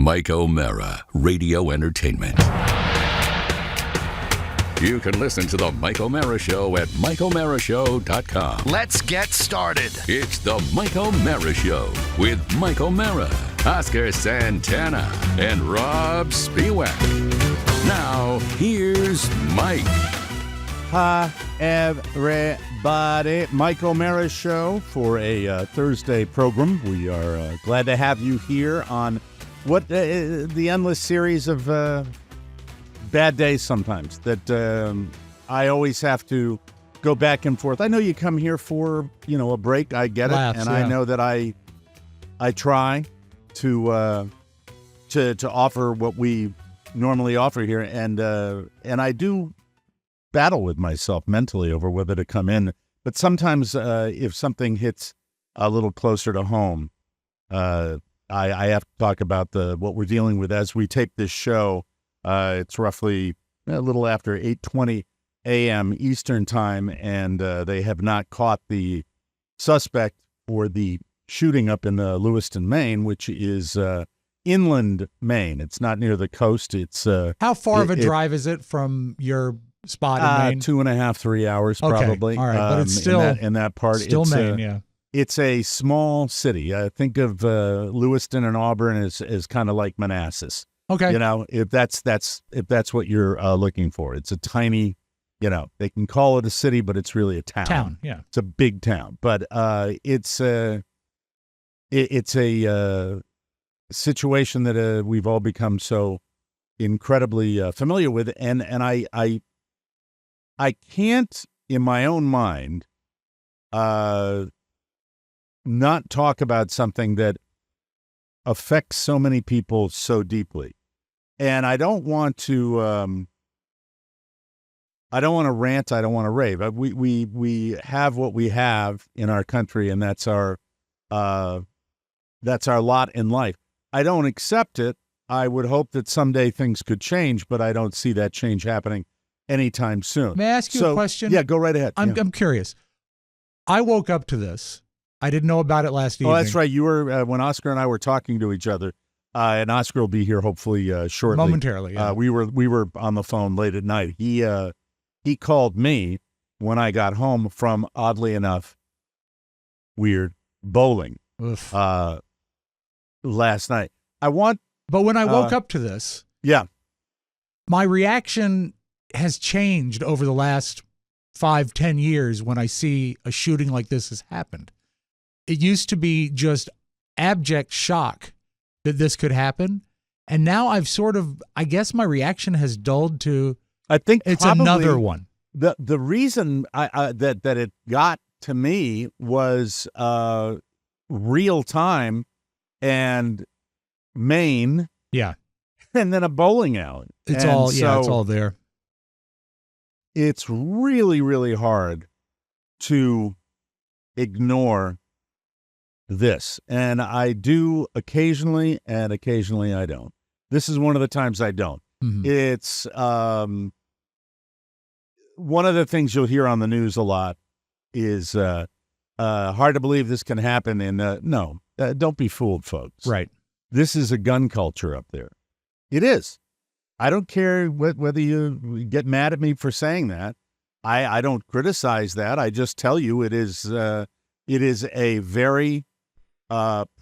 Mike O'Mara, Radio Entertainment. You can listen to The Mike O'Mara Show at MikeO'MaraShow.com. Let's get started. It's The Mike O'Mara Show with Mike O'Mara, Oscar Santana, and Rob Spiewak. Now, here's Mike. Hi, everybody. Mike O'Mara Show for a Thursday program. We are glad to have you here on what the endless series of bad days sometimes that I always have to go back and forth. I know you come here for, a break. I get it. And I know that I try to offer what we normally offer here. And I do battle with myself mentally over whether to come in. But sometimes if something hits a little closer to home, I have to talk about what we're dealing with as we tape this show. It's roughly a little after 8:20 a.m. Eastern time, and they have not caught the suspect for the shooting up in Lewiston, Maine, which is inland Maine. It's not near the coast. It's how far of a drive is it from your spot in Maine? 2.5, 3 hours probably. Okay. All right, but it's still in that part. Still Maine, yeah. It's a small city. I think of Lewiston and Auburn as kind of like Manassas. Okay. If that's what you're looking for. It's a tiny, they can call it a city, but it's really a town. Town, yeah. It's a big town, but it's a situation that we've all become so incredibly familiar with, and I can't in my own mind not talk about something that affects so many people so deeply. And I don't want to rant. I don't want to rave. We have what we have in our country, and that's our lot in life. I don't accept it. I would hope that someday things could change, but I don't see that change happening anytime soon. May I ask you a question? Yeah, go right ahead. I'm curious. I woke up to this. I didn't know about it last evening. Oh, that's right. You were when Oscar and I were talking to each other, and Oscar will be here hopefully shortly. Momentarily, yeah. We were on the phone late at night. He called me when I got home from, oddly enough, weird bowling last night. But when I woke up to this, my reaction has changed over the last 5-10 years when I see a shooting like this has happened. It used to be just abject shock that this could happen. And now I guess my reaction has dulled to, I think it's another one. The reason that it got to me was real time and Maine. Yeah. And then a bowling alley. It's all there. It's really, really hard to ignore this. And I do occasionally, and occasionally I don't. This is one of the times I don't. Mm-hmm. It's one of the things you'll hear on the news a lot is hard to believe this can happen. And no, don't be fooled, folks. Right. This is a gun culture up there. It is. I don't care whether you get mad at me for saying that. I don't criticize that. I just tell you it is a very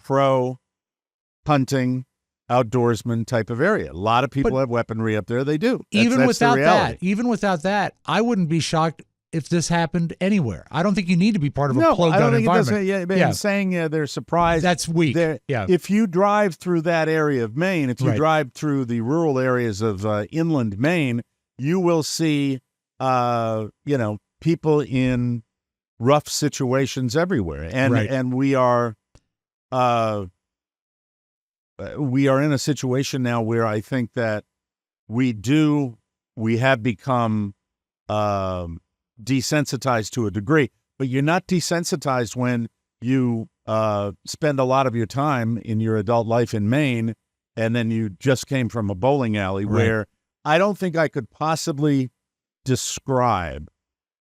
pro hunting, outdoorsman type of area. A lot of people have weaponry up there. They do. Even without that, I wouldn't be shocked if this happened anywhere. I don't think you need to be part of a pro-gun environment. Saying they're surprised. That's weak. Yeah. If you drive through that area of Maine, if you drive through the rural areas of inland Maine, you will see, people in rough situations everywhere. And we are in a situation now where I think that we have become desensitized to a degree, but you're not desensitized when you spend a lot of your time in your adult life in Maine, and then you just came from a bowling alley where I don't think I could possibly describe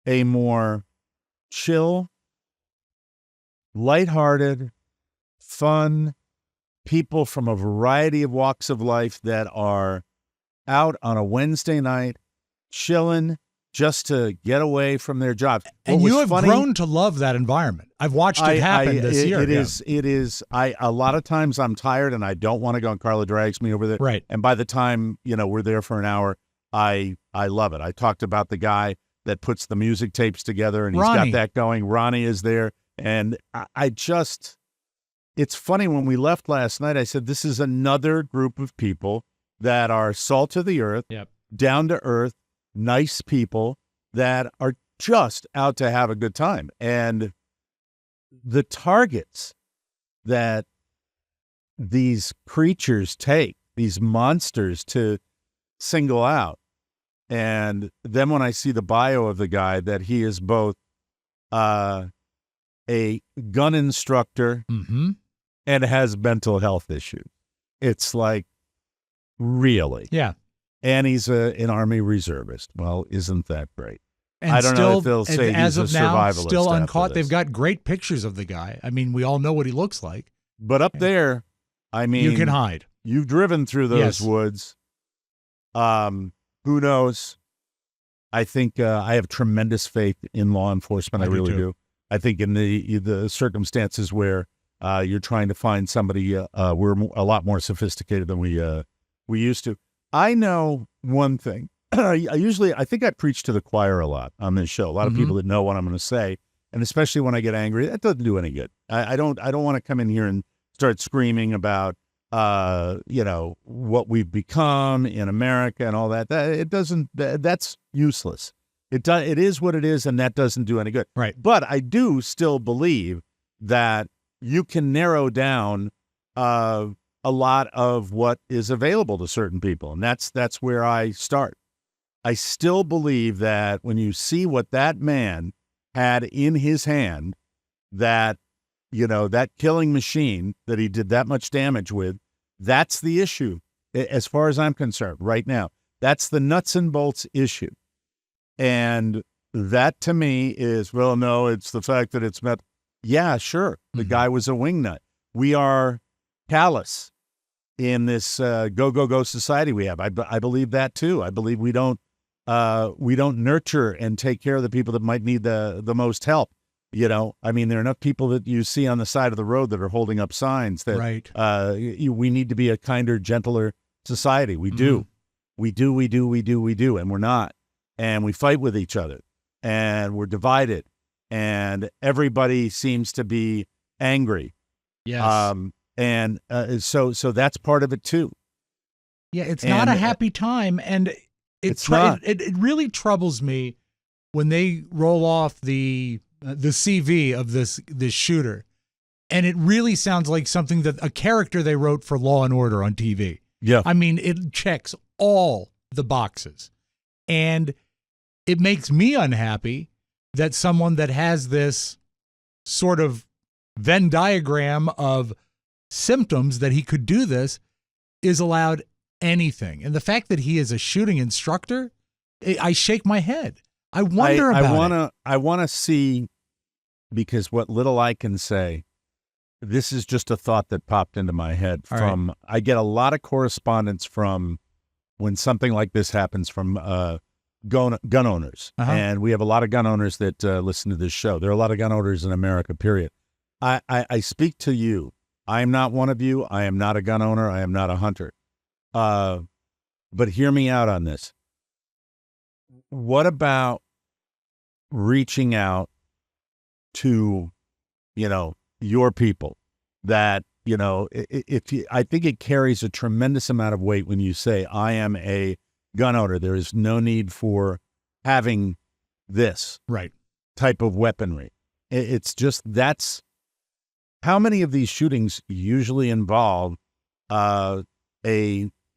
a more chill, lighthearted, fun, people from a variety of walks of life that are out on a Wednesday night, chilling, just to get away from their jobs. And you have grown to love that environment. I've watched it happen this year. It is. A lot of times I'm tired and I don't want to go, and Carla drags me over there. Right. And by the time, we're there for an hour, I love it. I talked about the guy that puts the music tapes together, and he's got that going. Ronnie is there. And it's funny, when we left last night, I said, this is another group of people that are salt of the earth, down to earth, nice people that are just out to have a good time. And the targets that these creatures take, these monsters, to single out. And then when I see the bio of the guy, that he is both a gun instructor and has mental health issues. It's like, really? Yeah. And he's an Army reservist. Well, isn't that great? And I don't know if they'll say he's a survivalist. Still uncaught. They've got great pictures of the guy. I mean, we all know what he looks like. But up there, I mean, you can hide. You've driven through those woods. Who knows? I think I have tremendous faith in law enforcement. I really do. I think in the circumstances where you're trying to find somebody, we're a lot more sophisticated than we used to. I know one thing. I think I preach to the choir a lot on this show. A lot of people that know what I'm going to say, and especially when I get angry, that doesn't do any good. I don't want to come in here and start screaming about what we've become in America and all that. It doesn't. That's useless. It is what it is, and that doesn't do any good. Right. But I do still believe that you can narrow down a lot of what is available to certain people. And that's where I start. I still believe that when you see what that man had in his hand, that, that killing machine that he did that much damage with, that's the issue as far as I'm concerned right now. That's the nuts and bolts issue. And that to me is, well, no, it's the fact that it's met. Yeah, sure. The guy was a wingnut. We are callous in this go society we have. I believe that too. I believe we don't nurture and take care of the people that might need the most help. I mean, there are enough people that you see on the side of the road that are holding up signs that we need to be a kinder, gentler society. We do. We do, and we're not. And we fight with each other, and we're divided, and everybody seems to be angry. Yes. So that's part of it too. Yeah, it's not a happy time, and it really troubles me when they roll off the CV of this shooter, and it really sounds like something that a character they wrote for Law and Order on TV. Yeah, I mean, it checks all the boxes, and it makes me unhappy that someone that has this sort of Venn diagram of symptoms that he could do this is allowed anything. And the fact that he is a shooting instructor, I shake my head. I wonder about it. I want to see, because what little I can say, this is just a thought that popped into my head I get a lot of correspondence from when something like this happens from gun owners. And we have a lot of gun owners that listen to this show. There are a lot of gun owners in America, period. I speak to you. I am not one of you. I am not a gun owner. I am not a hunter. But hear me out on this. What about reaching out to, your people that, I think it carries a tremendous amount of weight when you say, I am a gun owner. There is no need for having this type of weaponry. It's just, that's how many of these shootings usually involve a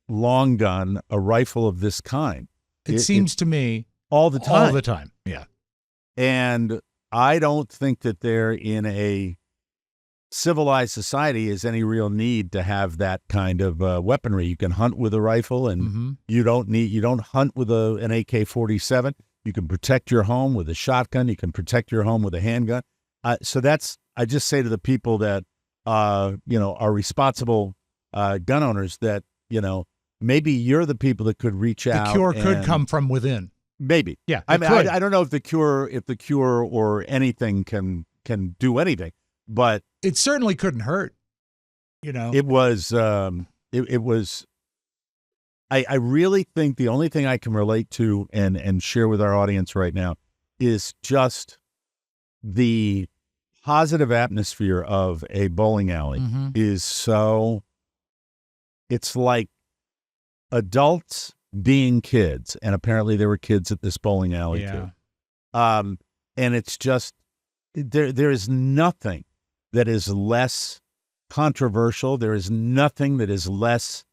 long gun, a rifle of this kind. It seems to me all the time. All the time, yeah. And I don't think that there in a civilized society is any real need to have that kind of weaponry. You can hunt with a rifle, and you don't hunt with an AK-47. You can protect your home with a shotgun. You can protect your home with a handgun. So I just say to the people that, are responsible gun owners that, maybe you're the people that could reach out. The cure could come from within. Maybe. Yeah. I mean, I don't know if the cure or anything can do anything, but it certainly couldn't hurt. It was, it was, I really think the only thing I can relate to and share with our audience right now is just the positive atmosphere of a bowling alley is so, it's like adults being kids, and apparently there were kids at this bowling alley too. And it's just, there is nothing that is less controversial. There is nothing that is less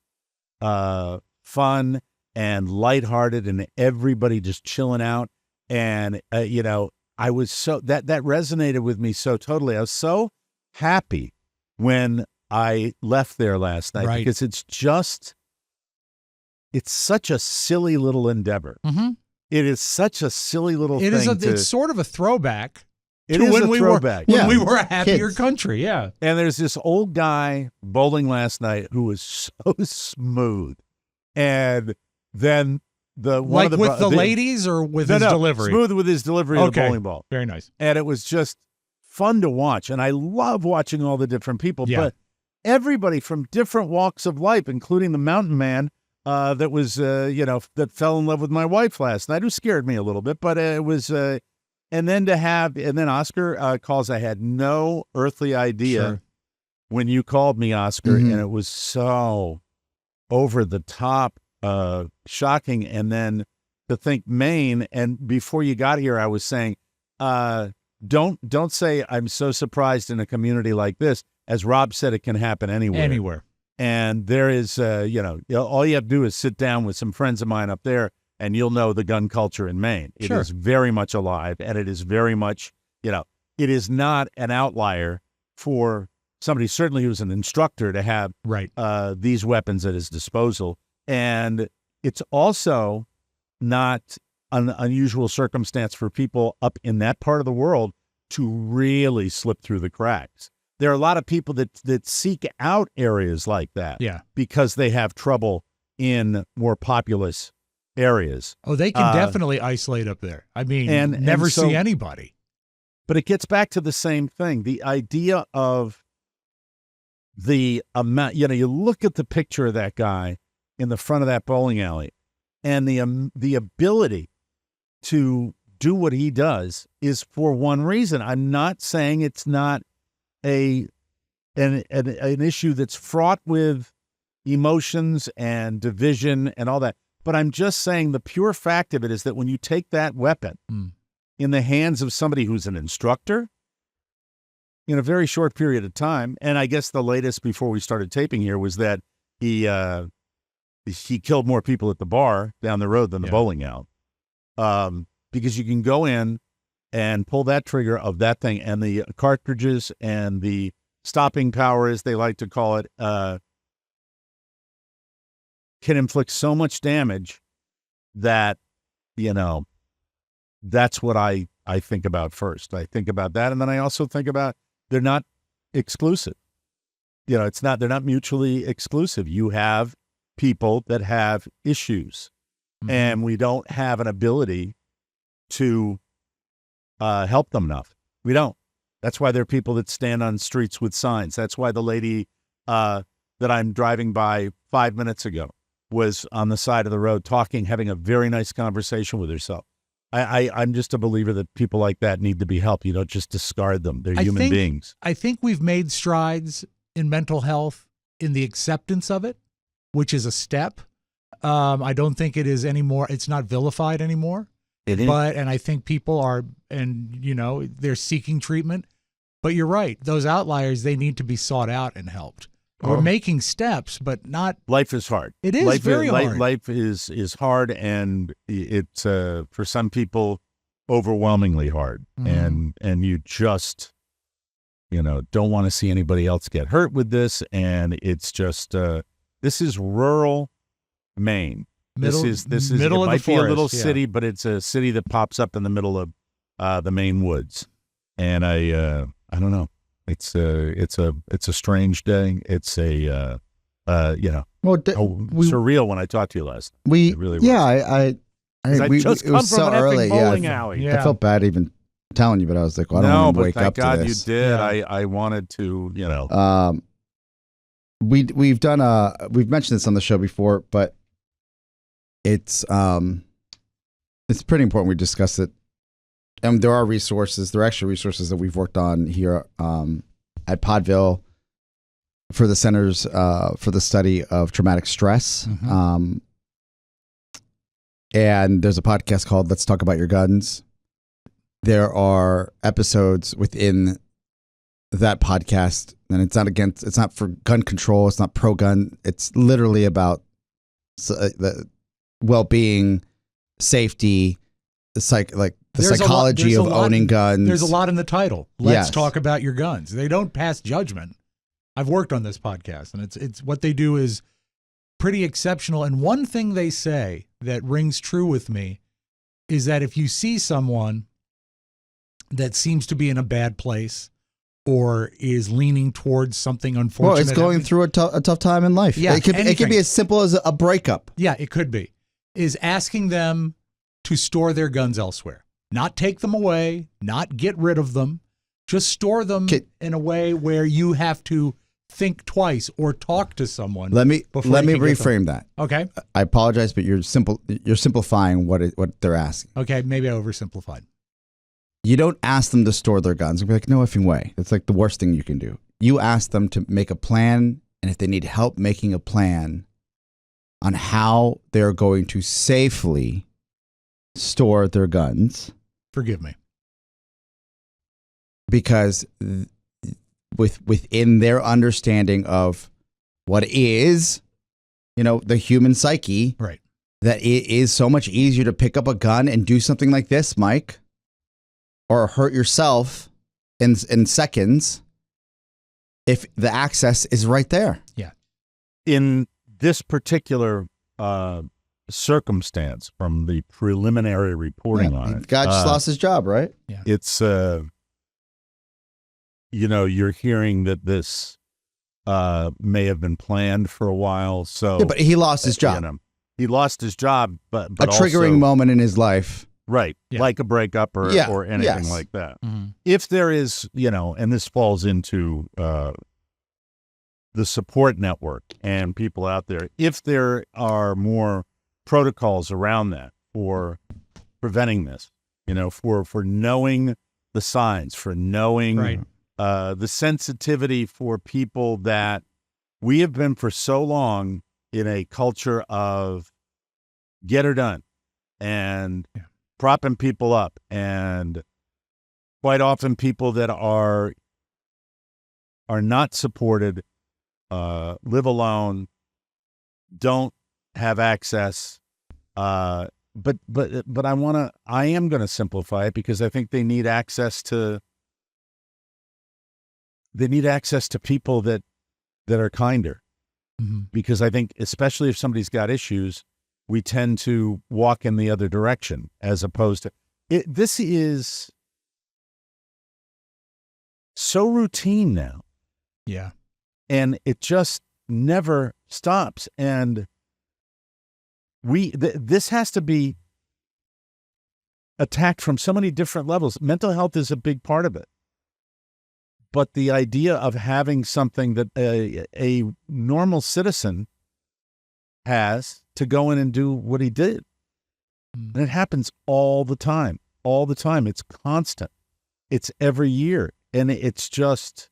fun and lighthearted, and everybody just chilling out. And I was so that resonated with me so totally. I was so happy when I left there last night because it's such a silly little endeavor. It is such a silly little thing. It's sort of a throwback. It is a throwback. When we were a happier country, yeah. And there's this old guy bowling last night who was so smooth. And then the ladies or with his delivery? Smooth with his delivery of the bowling ball. Very nice. And it was just fun to watch. And I love watching all the different people. Yeah. But everybody from different walks of life, including the mountain man that was, that fell in love with my wife last night, who scared me a little bit. But it was, and then Oscar calls. I had no earthly idea when you called me, Oscar, and it was so over the top, shocking. And then to think Maine, and before you got here, I was saying, don't say I'm so surprised in a community like this. As Rob said, it can happen anywhere. And there is, all you have to do is sit down with some friends of mine up there, and you'll know the gun culture in Maine. It is very much alive, and it is very much, it is not an outlier for somebody, certainly who's an instructor, to have these weapons at his disposal. And it's also not an unusual circumstance for people up in that part of the world to really slip through the cracks. There are a lot of people that seek out areas like that because they have trouble in more populous areas. Oh, they can definitely isolate up there. I mean, never see anybody. But it gets back to the same thing. The idea of the amount, you look at the picture of that guy in the front of that bowling alley, and the ability to do what he does is for one reason. I'm not saying it's not an issue that's fraught with emotions and division and all that. But I'm just saying the pure fact of it is that when you take that weapon in the hands of somebody who's an instructor in a very short period of time, and I guess the latest before we started taping here was that he killed more people at the bar down the road than the bowling alley. Because you can go in and pull that trigger of that thing, and the cartridges and the stopping power, as they like to call it, can inflict so much damage that, that's what I think about first. I think about that, and then I also think about they're not exclusive. They're not mutually exclusive. You have people that have issues, and we don't have an ability to help them enough. We don't. That's why there are people that stand on streets with signs. That's why the lady that I'm driving by 5 minutes ago was on the side of the road talking, having a very nice conversation with herself. I'm just a believer that people like that need to be helped. You don't just discard them. They're human beings. I think we've made strides in mental health in the acceptance of it, which is a step. I don't think it is anymore. It's not vilified anymore. It is. And I think people are, they're seeking treatment. But you're right. Those outliers, they need to be sought out and helped. We're making steps, but not. Life is hard. It is very hard. Life is hard, and it's for some people overwhelmingly hard. And you just, don't want to see anybody else get hurt with this. And it's just this is rural Maine. This is middle it of might the forest, be a little city, but it's a city that pops up in the middle of the Maine woods. And I don't know. It's a strange day. It's a surreal when I talked to you last night. It really was. Yeah, I just come from an effing bowling alley. I felt bad even telling you, but I was like, well, I don't want to wake up to this. No, but thank God you did. Yeah. I wanted to, We've mentioned this on the show before, but it's pretty important we discuss it. And there are resources. There are extra resources that we've worked on here at Podville for the Centers for the Study of Traumatic Stress. Mm-hmm. And there's a podcast called Let's Talk About Your Guns. There are episodes within that podcast, and it's not for gun control. It's not pro-gun. It's literally about the well-being, safety, the psychology of owning guns. There's a lot in the title. Let's talk about your guns. They don't pass judgment. I've worked on this podcast, and it's what they do is pretty exceptional. And one thing they say that rings true with me is that if you see someone that seems to be in a bad place or is leaning towards something unfortunate. Well, it's going through a tough time in life. Yeah, it could be as simple as a breakup. Yeah, it could be. Is asking them to store their guns elsewhere. Not take them away, not get rid of them. Just store them in a way where you have to think twice or talk to someone. Let me reframe that. Okay. I apologize, but you're simplifying what they're asking. Okay, maybe I oversimplified. You don't ask them to store their guns. You'll be like, no effing way. That's like the worst thing you can do. You ask them to make a plan, and if they need help making a plan on how they're going to safely store their guns. Forgive me. Because within their understanding of what is, the human psyche, right? That it is so much easier to pick up a gun and do something like this, Mike, or hurt yourself in seconds if the access is right there. Yeah. In this particular circumstance, from the preliminary reporting on it, guy just lost his job, right? Yeah. It's you're hearing that this may have been planned for a while. So, yeah, but he lost his job. He lost his job, but a triggering also, moment in his life, right? Yeah. Like a breakup or anything like that. Mm-hmm. If there is, and this falls into the support network and people out there, if there are more protocols around that for preventing this, for knowing the signs, for knowing right. The sensitivity for people that we have been for so long in a culture of get her done and propping people up, and quite often people that are not supported, live alone, don't have access. But I am going to simplify it because I think they need access to people that are kinder. Mm-hmm. Because I think, especially if somebody's got issues, we tend to walk in the other direction as opposed to it. This is so routine now. Yeah. And it just never stops. And this has to be attacked from so many different levels. Mental health is a big part of it. But the idea of having something that a normal citizen has to go in and do what he did. And it happens all the time. It's constant. It's every year. And it's just,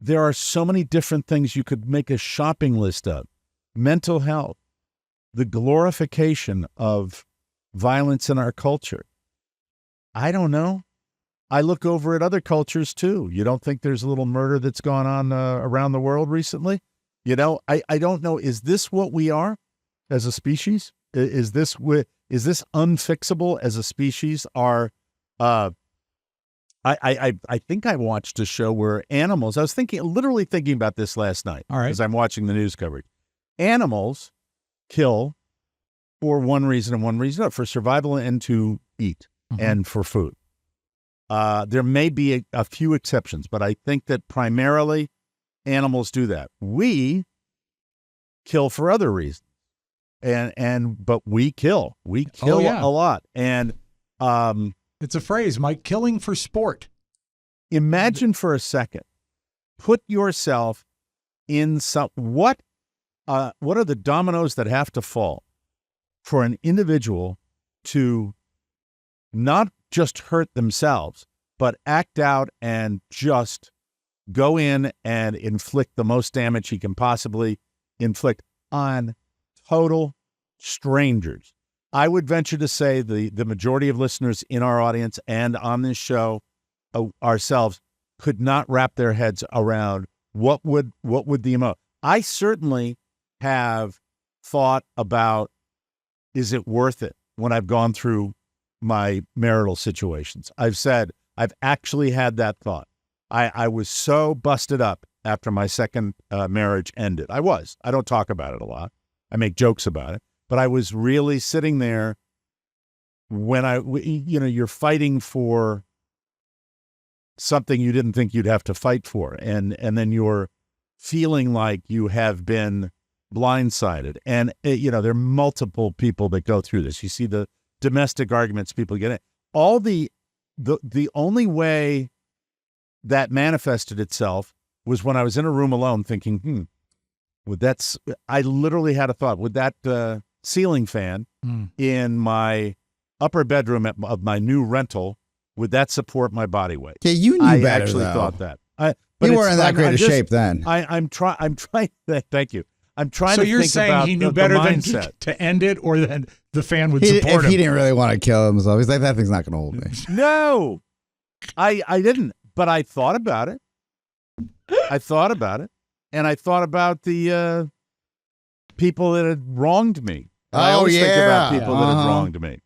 there are so many different things you could make a shopping list of. Mental health, the glorification of violence in our culture. I don't know. I look over at other cultures too. You don't think there's a little murder that's gone on around the world recently? I don't know. Is this what we are as a species? Is this unfixable as a species? I think I watched a show where animals, I was literally thinking about this last night. All right. As I'm watching the news coverage. Animals kill for one reason and one reason, for survival and to eat, mm-hmm. and for food. There may be a few exceptions, but I think that primarily animals do that. We kill for other reasons. But we kill a lot. And it's a phrase, Mike, killing for sport. Imagine for a second, put yourself in what are the dominoes that have to fall for an individual to not just hurt themselves, but act out and just go in and inflict the most damage he can possibly inflict on total strangers. I would venture to say the majority of listeners in our audience and on this show ourselves could not wrap their heads around what would the emotion. I certainly have thought about, is it worth it when I've gone through my marital situations? I've actually had that thought. I was so busted up after my second marriage ended. I don't talk about it a lot. I make jokes about it, but I was really sitting there when you're fighting for something you didn't think you'd have to fight for. And then you're feeling like you have been blindsided. And, there are multiple people that go through this. You see the domestic arguments people get in. All the only way that manifested itself was when I was in a room alone thinking, I literally had a thought, would that ceiling fan in my upper bedroom of my new rental, would that support my body weight? Yeah, you knew better, I actually though. thought that. You weren't in that great of shape then. I'm trying. Thank you. I'm trying so to you're think saying about he knew the better than mindset. to end it, or that the fan would support if him? He didn't really want to kill himself. He's like, that thing's not going to hold me. No, I didn't. But I thought about it. And I thought about the people that had wronged me. I always think about people that had wronged me.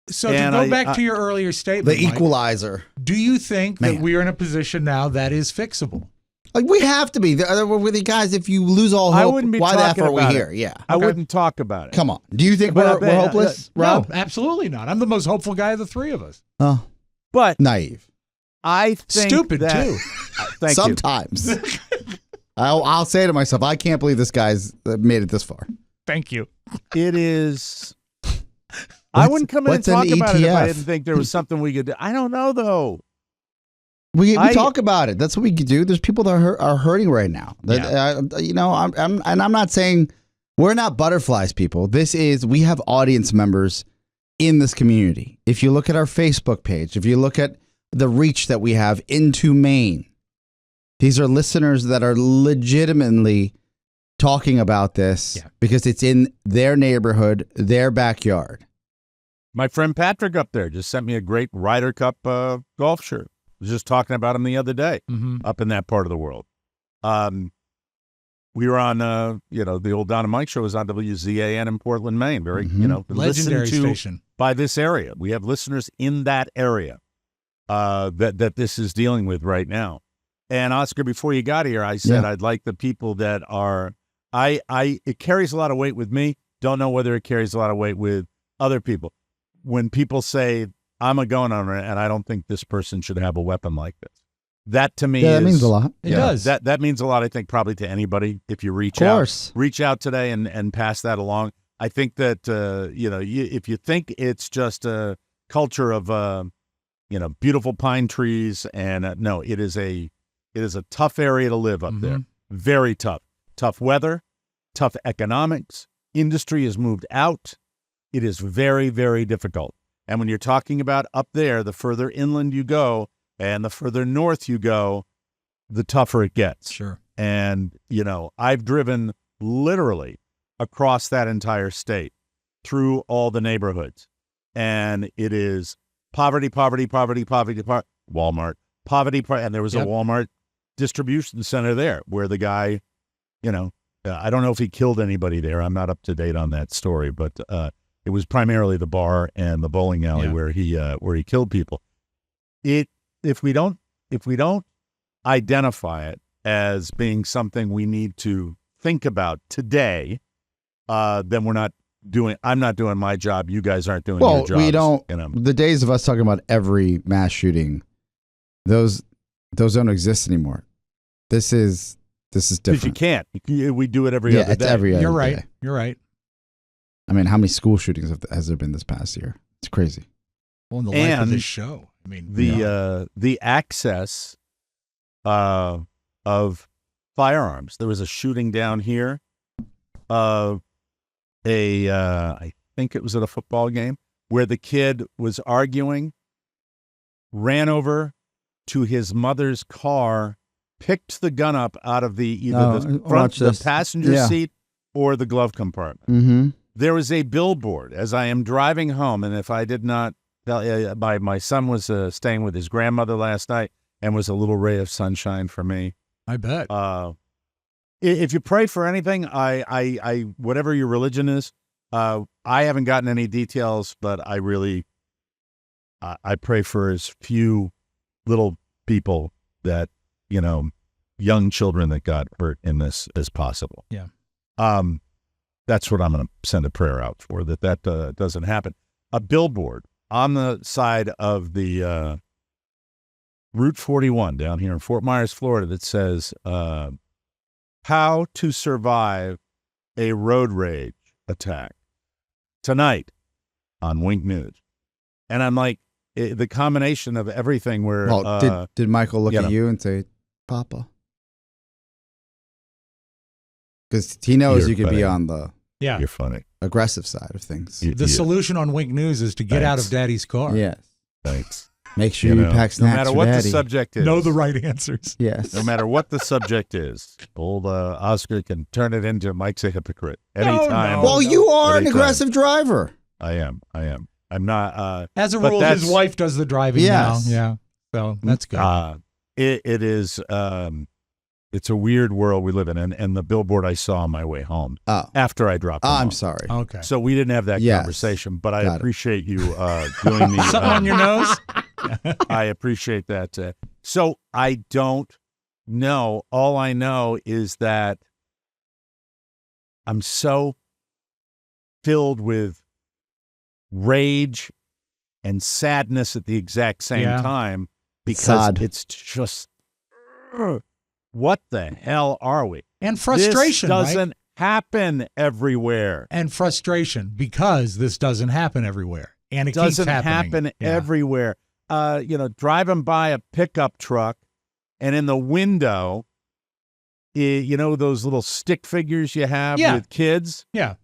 So to go back to your earlier statement, the equalizer. Mike, do you think that we are in a position now that is fixable? Like, we have to be. With the guys, if you lose all hope, why the F are we here? Yeah. I wouldn't talk about it. Come on. Do you think we're hopeless, Rob? No, absolutely not. I'm the most hopeful guy of the three of us. Oh. But naive. I think stupid that, too. Thank Sometimes. I'll say to myself, I can't believe this guy's made it this far. Thank you. It is. I wouldn't come in and talk about it if I didn't think there was something we could do. I don't know, though. We talk about it. That's what we could do. There's people that are hurting right now. I'm not saying we're not butterflies, people. We have audience members in this community. If you look at our Facebook page, if you look at the reach that we have into Maine, these are listeners that are legitimately talking about this because it's in their neighborhood, their backyard. My friend Patrick up there just sent me a great Ryder Cup golf shirt. I was just talking about him the other day up in that part of the world. We were on, the old Don and Mike show was on WZAN in Portland, Maine. Very, legendary station. By this area. We have listeners in that area that this is dealing with right now. And Oscar, before you got here, I said I'd like the people that are, it carries a lot of weight with me. Don't know whether it carries a lot of weight with other people. When people say, I'm a gun owner and I don't think this person should have a weapon like this. That to me that means a lot. It does. That means a lot, I think, probably to anybody if you reach out today and pass that along. I think that, if you think it's just a culture of, beautiful pine trees and no, it is a tough area to live up there. Very tough. Tough weather, tough economics. Industry has moved out. It is very, very difficult. And when you're talking about up there, the further inland you go and the further north you go, the tougher it gets. Sure. And, I've driven literally across that entire state through all the neighborhoods. And it is poverty, Walmart, poverty. And there was a Walmart distribution center there where the guy, I don't know if he killed anybody there. I'm not up to date on that story, but it was primarily the bar and the bowling alley where he killed people. If we don't identify it as being something we need to think about today, then I'm not doing my job. You guys aren't doing your jobs. Well, we don't. The days of us talking about every mass shooting, those don't exist anymore. This is This is Because different. you can't. We do it every other it's day. every other You're right. day. You're right. I mean, how many school shootings has there been this past year? It's crazy. Well, in the life of And this show, I mean, the access of firearms. There was a shooting down here of I think it was at a football game where the kid was arguing, ran over to his mother's car, picked the gun up out of either the passenger seat or the glove compartment. Mm-hmm. There was a billboard as I am driving home, and if I did not, my son was staying with his grandmother last night and was a little ray of sunshine for me. I bet. If you pray for anything, I whatever your religion is, I haven't gotten any details, but I really, I pray for as few little people that, young children that got hurt in this as possible. Yeah. That's what I'm going to send a prayer out for, that doesn't happen. A billboard on the side of the Route 41 down here in Fort Myers, Florida, that says, how to survive a road rage attack tonight on Wink News. And I'm like, the combination of everything where... Well, did Michael look at you and say, Papa? Because he knows you could be on the You're funny. aggressive side of things. The solution on Wink News is to get out of Daddy's car. Yes. Thanks. Make sure you pack snacks no matter for what Daddy. the subject is. Know the right answers. Yes. No matter what the subject is, old Oscar can turn it into Mike's a hypocrite anytime. No. Well, you are an anytime. aggressive driver. I am. I'm not. As a but rule, his wife does the driving Yes. now. Yeah. So that's good. It is. It's a weird world we live in, and the billboard I saw on my way home after I dropped. I'm off. sorry. Okay. So we didn't have that conversation, but I appreciate you doing the something on your nose. I appreciate that. So I don't know. All I know is that I'm so filled with rage and sadness at the exact same time because it's just, what the hell are we? And frustration, This doesn't happen everywhere. And frustration because this doesn't happen everywhere. And it doesn't keeps happening. happen everywhere. Driving by a pickup truck and in the window, those little stick figures you have with kids? Yeah.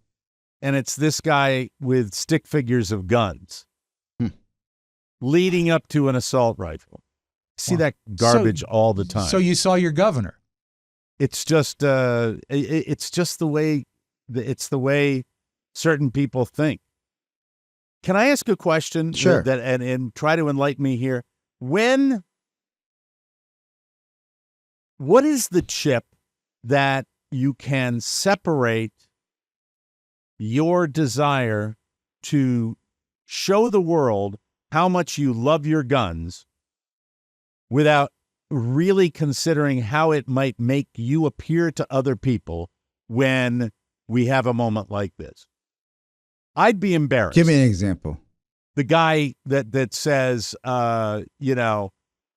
And it's this guy with stick figures of guns leading up to an assault rifle. See that garbage all the time. So you saw your governor. It's just it's just the way certain people think. Can I ask a question? Sure. And try to enlighten me here. What is the chip that you can separate your desire to show the world how much you love your guns without really considering how it might make you appear to other people when we have a moment like this? I'd be embarrassed. Give me an example. The guy that says,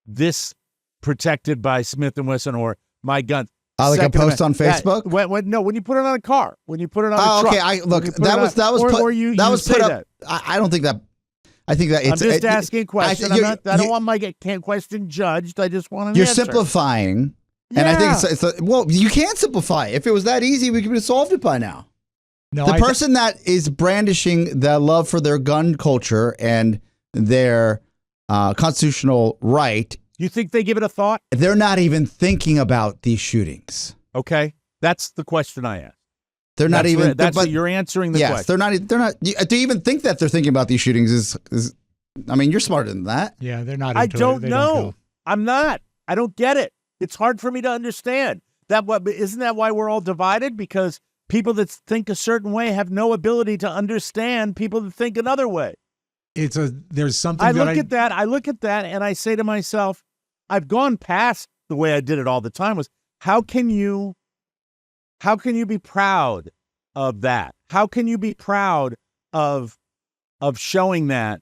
this protected by Smith & Wesson or my gun. Like a post on Facebook? When you put it on a car, when you put it on a truck. Okay. That was put up. I don't think that. I think that it's. I'm just asking a question. I don't want my question judged. I just want an You're answer. simplifying, and I think well, you can't simplify. If it was that easy, we could have solved it by now. No, the person that is brandishing the love for their gun culture and their constitutional right. You think they give it a thought? They're not even thinking about these shootings. Okay, that's the question I asked. They're not even. But you're answering the question. Yes, they're not. They're not. To even think that they're thinking about these shootings is. I mean, you're smarter than that. Yeah, they're not. I don't know. I'm not. I don't get it. It's hard for me to understand. Isn't that why we're all divided? Because people that think a certain way have no ability to understand people that think another way. There's something. I look at that, and I say to myself, I've gone past the way I did it all the time. Was how can you be proud of that? How can you be proud of showing that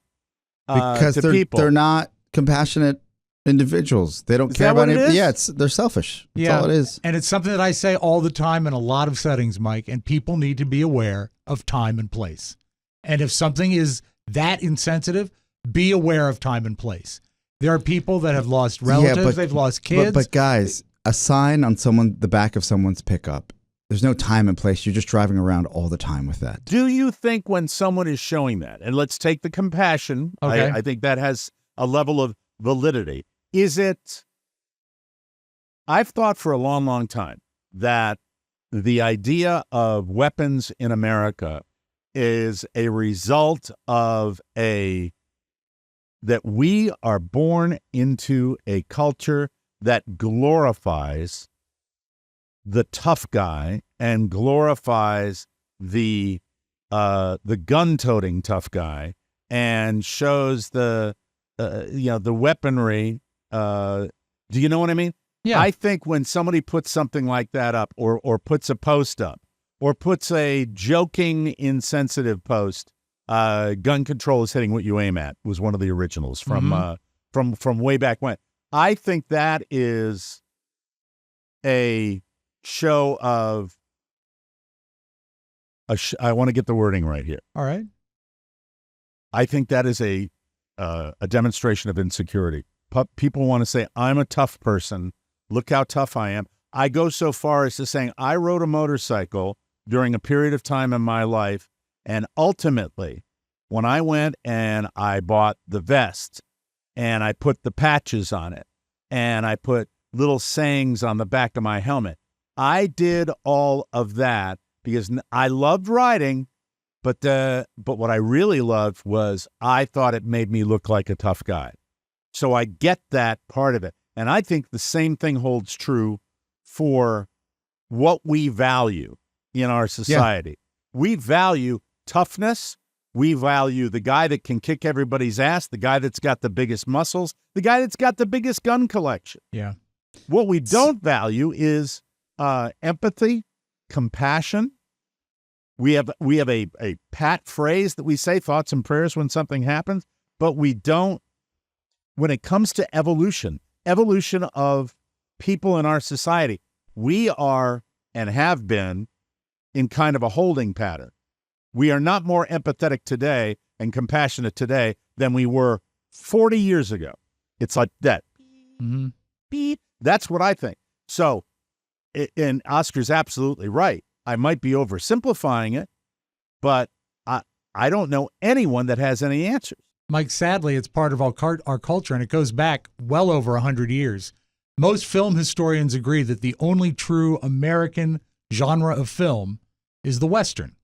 because to people? They're not compassionate Individuals. They don't Is care that about what it it. is? Yeah, they're selfish. That's all it is. And it's something that I say all the time in a lot of settings, Mike, and people need to be aware of time and place. And if something is that insensitive, be aware of time and place. There are people that have lost relatives, they've lost kids. But guys, a sign on the back of someone's pickup, there's no time and place. You're just driving around all the time with that. Do you think when someone is showing that, and let's take the compassion, okay. I think that has a level of validity. Is it, I've thought for a long, long time that the idea of weapons in America is a result of that we are born into a culture that glorifies the tough guy and glorifies the gun-toting tough guy and shows the weaponry. Do you know what I mean? Yeah. I think when somebody puts something like that up, or puts a post up, or puts a joking, insensitive post, gun control is hitting what you aim at was one of the originals from way back when. I think that is a show of I want to get the wording right here. All right. I think that is a demonstration of insecurity. People want to say, I'm a tough person. Look how tough I am. I go so far as to saying I rode a motorcycle during a period of time in my life, and ultimately, when I went and I bought the vest, and I put the patches on it, and I put little sayings on the back of my helmet, I did all of that because I loved riding, but what I really loved was I thought it made me look like a tough guy. So I get that part of it. And I think the same thing holds true for what we value in our society. Yeah. We value toughness. We value the guy that can kick everybody's ass, the guy that's got the biggest muscles, the guy that's got the biggest gun collection. Yeah. What we don't value is empathy, compassion. We have a pat phrase that we say, thoughts and prayers, when something happens, but we don't, when it comes to evolution of people in our society, we are and have been in kind of a holding pattern. We are not more empathetic today and compassionate today than we were 40 years ago. It's like that. Mm-hmm. Beep. That's what I think. So, and Oscar's absolutely right. I might be oversimplifying it, but I don't know anyone that has any answers. Mike, sadly, it's part of our culture, and it goes back well over 100 years. Most film historians agree that the only true American genre of film is the Western.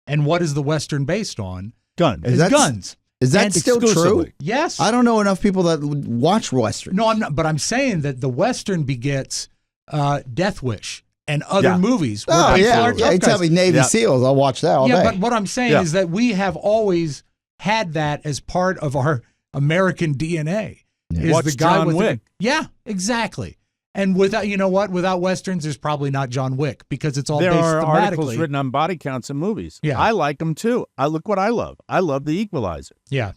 And what is the Western based on? Guns. Guns. Is that still true? Yes. I don't know enough people that watch Western. No, I'm not. But I'm saying that the Western begets Death Wish and other movies. Oh, yeah. You tell me Navy SEALs, I'll watch that all day. But what I'm saying is that we have always had that as part of our American DNA. Yeah. Is the guy John with Wick. Yeah, exactly. And without, you know what? Without Westerns, there's probably not John Wick because it's all there based are thematically. articles written on body counts in movies. Yeah. I like them too. Look what I love. I love The Equalizer. Yeah.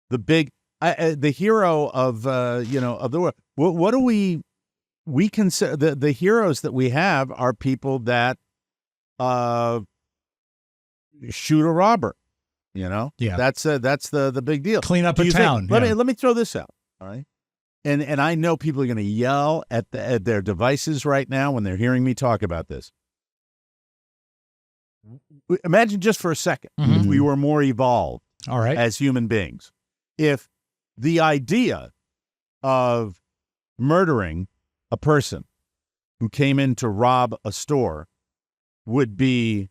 The big, the hero of of the world. What do we consider the heroes that we have are people that shoot a robber. Yeah. That's the big deal. Clean up a town. Let me throw this out. All right. And I know people are going to yell at their devices right now when they're hearing me talk about this. Imagine just for a second if we were more evolved as human beings. If the idea of murdering a person who came in to rob a store that'd be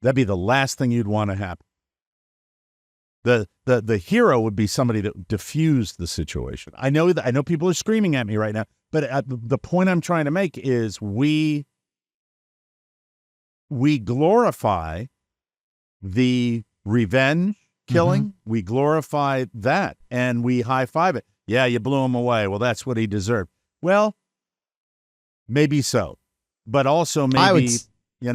the last thing you'd want to happen. The hero would be somebody that diffused the situation. I know people are screaming at me right now, but the point I'm trying to make is we glorify the revenge killing. We glorify that, and we high-five it. Yeah, you blew him away. Well, that's what he deserved. Well, maybe so, but also maybe you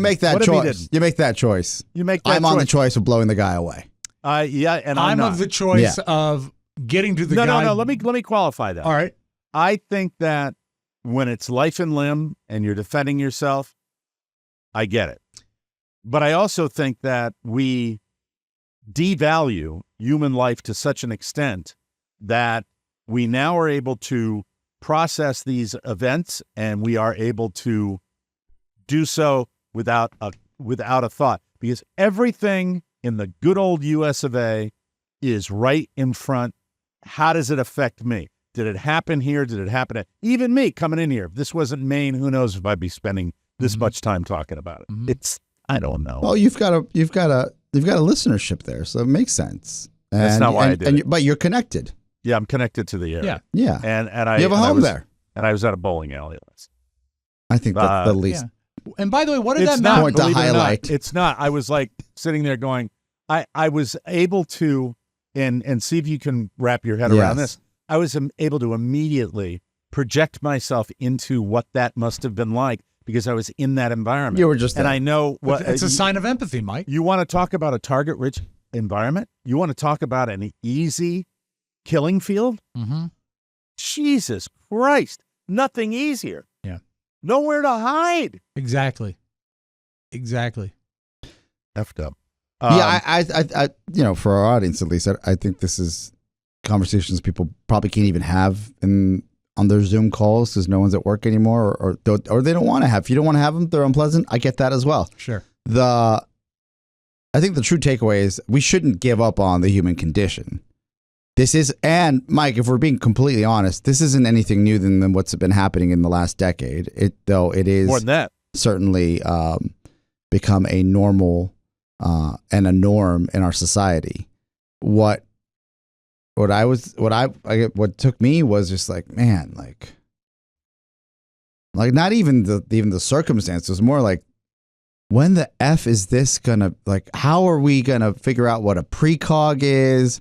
make that choice. You make that choice. You make that I'm choice. on the choice of blowing the guy away. And I'm of the choice of getting to the No. guy. Let me qualify that. All right. I think that when it's life and limb and you're defending yourself, I get it. But I also think that we devalue human life to such an extent that we now are able to process these events, and we are able to do so without a thought, because everything in the good old US of A is right in front. How does it affect me? Did it happen here? Did it happen at even me coming in here? If this wasn't Maine, who knows if I'd be spending this much time talking about it. It's, I don't know. Well, you've got a listenership there, so it makes sense. That's not why I did it. But you're connected. Yeah, I'm connected to the area. Yeah. And you have a home there. And I was at a bowling alley last. I think that's the least. Yeah. And by the way, what did It's that not, matter? point to believe it or not. highlight. It's not. I was like sitting there going, I was able to, and see if you can wrap your head around this. I was able to immediately project myself into what that must have been like because I was in that environment. You were just there. And I know what It's a sign of empathy, Mike. you want to talk about a target-rich environment. You want to talk about an easy killing field. Mm-hmm. Jesus Christ, nothing easier. Yeah. Nowhere to hide. Exactly. Effed up. I for our audience at least, I think this is conversations people probably can't even have on their Zoom calls because no one's at work anymore, or they don't want to have. If you don't want to have them, they're unpleasant. I get that as well. Sure. I think the true takeaway is we shouldn't give up on the human condition. And Mike, if we're being completely honest, this isn't anything new than what's been happening in the last decade. It is More than that. certainly become a normal and a norm in our society. What took me was just like, man, like not even the circumstances, more like, when the F is this gonna, like, how are we gonna figure out what a precog is,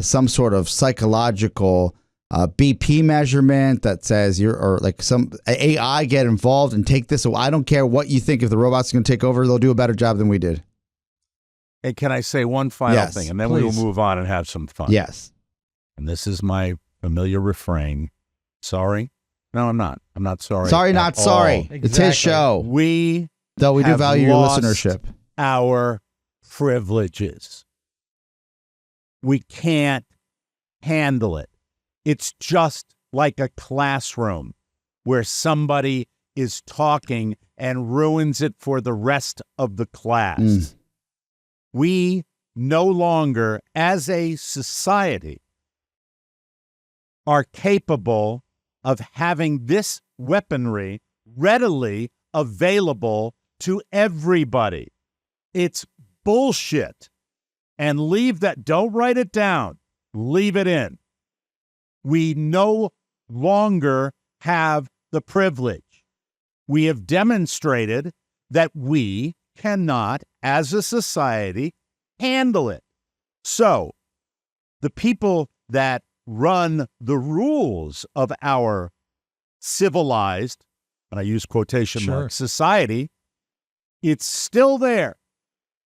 some sort of psychological BP measurement that says or like some AI get involved and take this. So I don't care what you think. If the robot's going to take over, they'll do a better job than we did. Hey, can I say one final thing? And then we will move on and have some fun. Yes. And this is my familiar refrain. Sorry? No, I'm not. I'm not sorry. Sorry, not sorry. Exactly. It's his show. We Though we do have value your lost listenership. our privileges. We can't handle it. It's just like a classroom where somebody is talking and ruins it for the rest of the class. We no longer, as a society, are capable of having this weaponry readily available to everybody. It's bullshit. And leave that, don't write it down. Leave it in. We no longer have the privilege. We have demonstrated that we cannot, as a society, handle it. So, the people that run the rules of our civilized, and I use quotation marks, society, it's still there.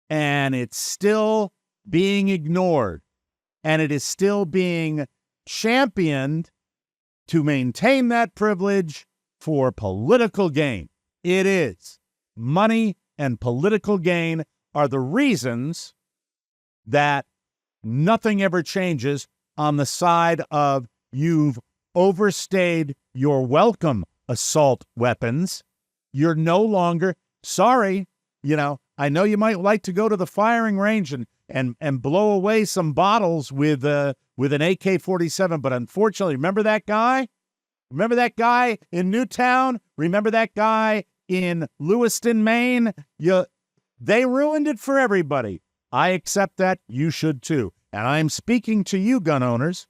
And it's still being ignored. And it is still being championed to maintain that privilege for political gain. It is. Money and political gain are the reasons that nothing ever changes on the side of you've overstayed your welcome, assault weapons. You're no longer, sorry, I know you might like to go to the firing range and blow away some bottles with an AK-47, but unfortunately, remember that guy? Remember that guy in Newtown? Remember that guy in Lewiston, Maine? They ruined it for everybody. I accept that. You should too. And I'm speaking to you, gun owners.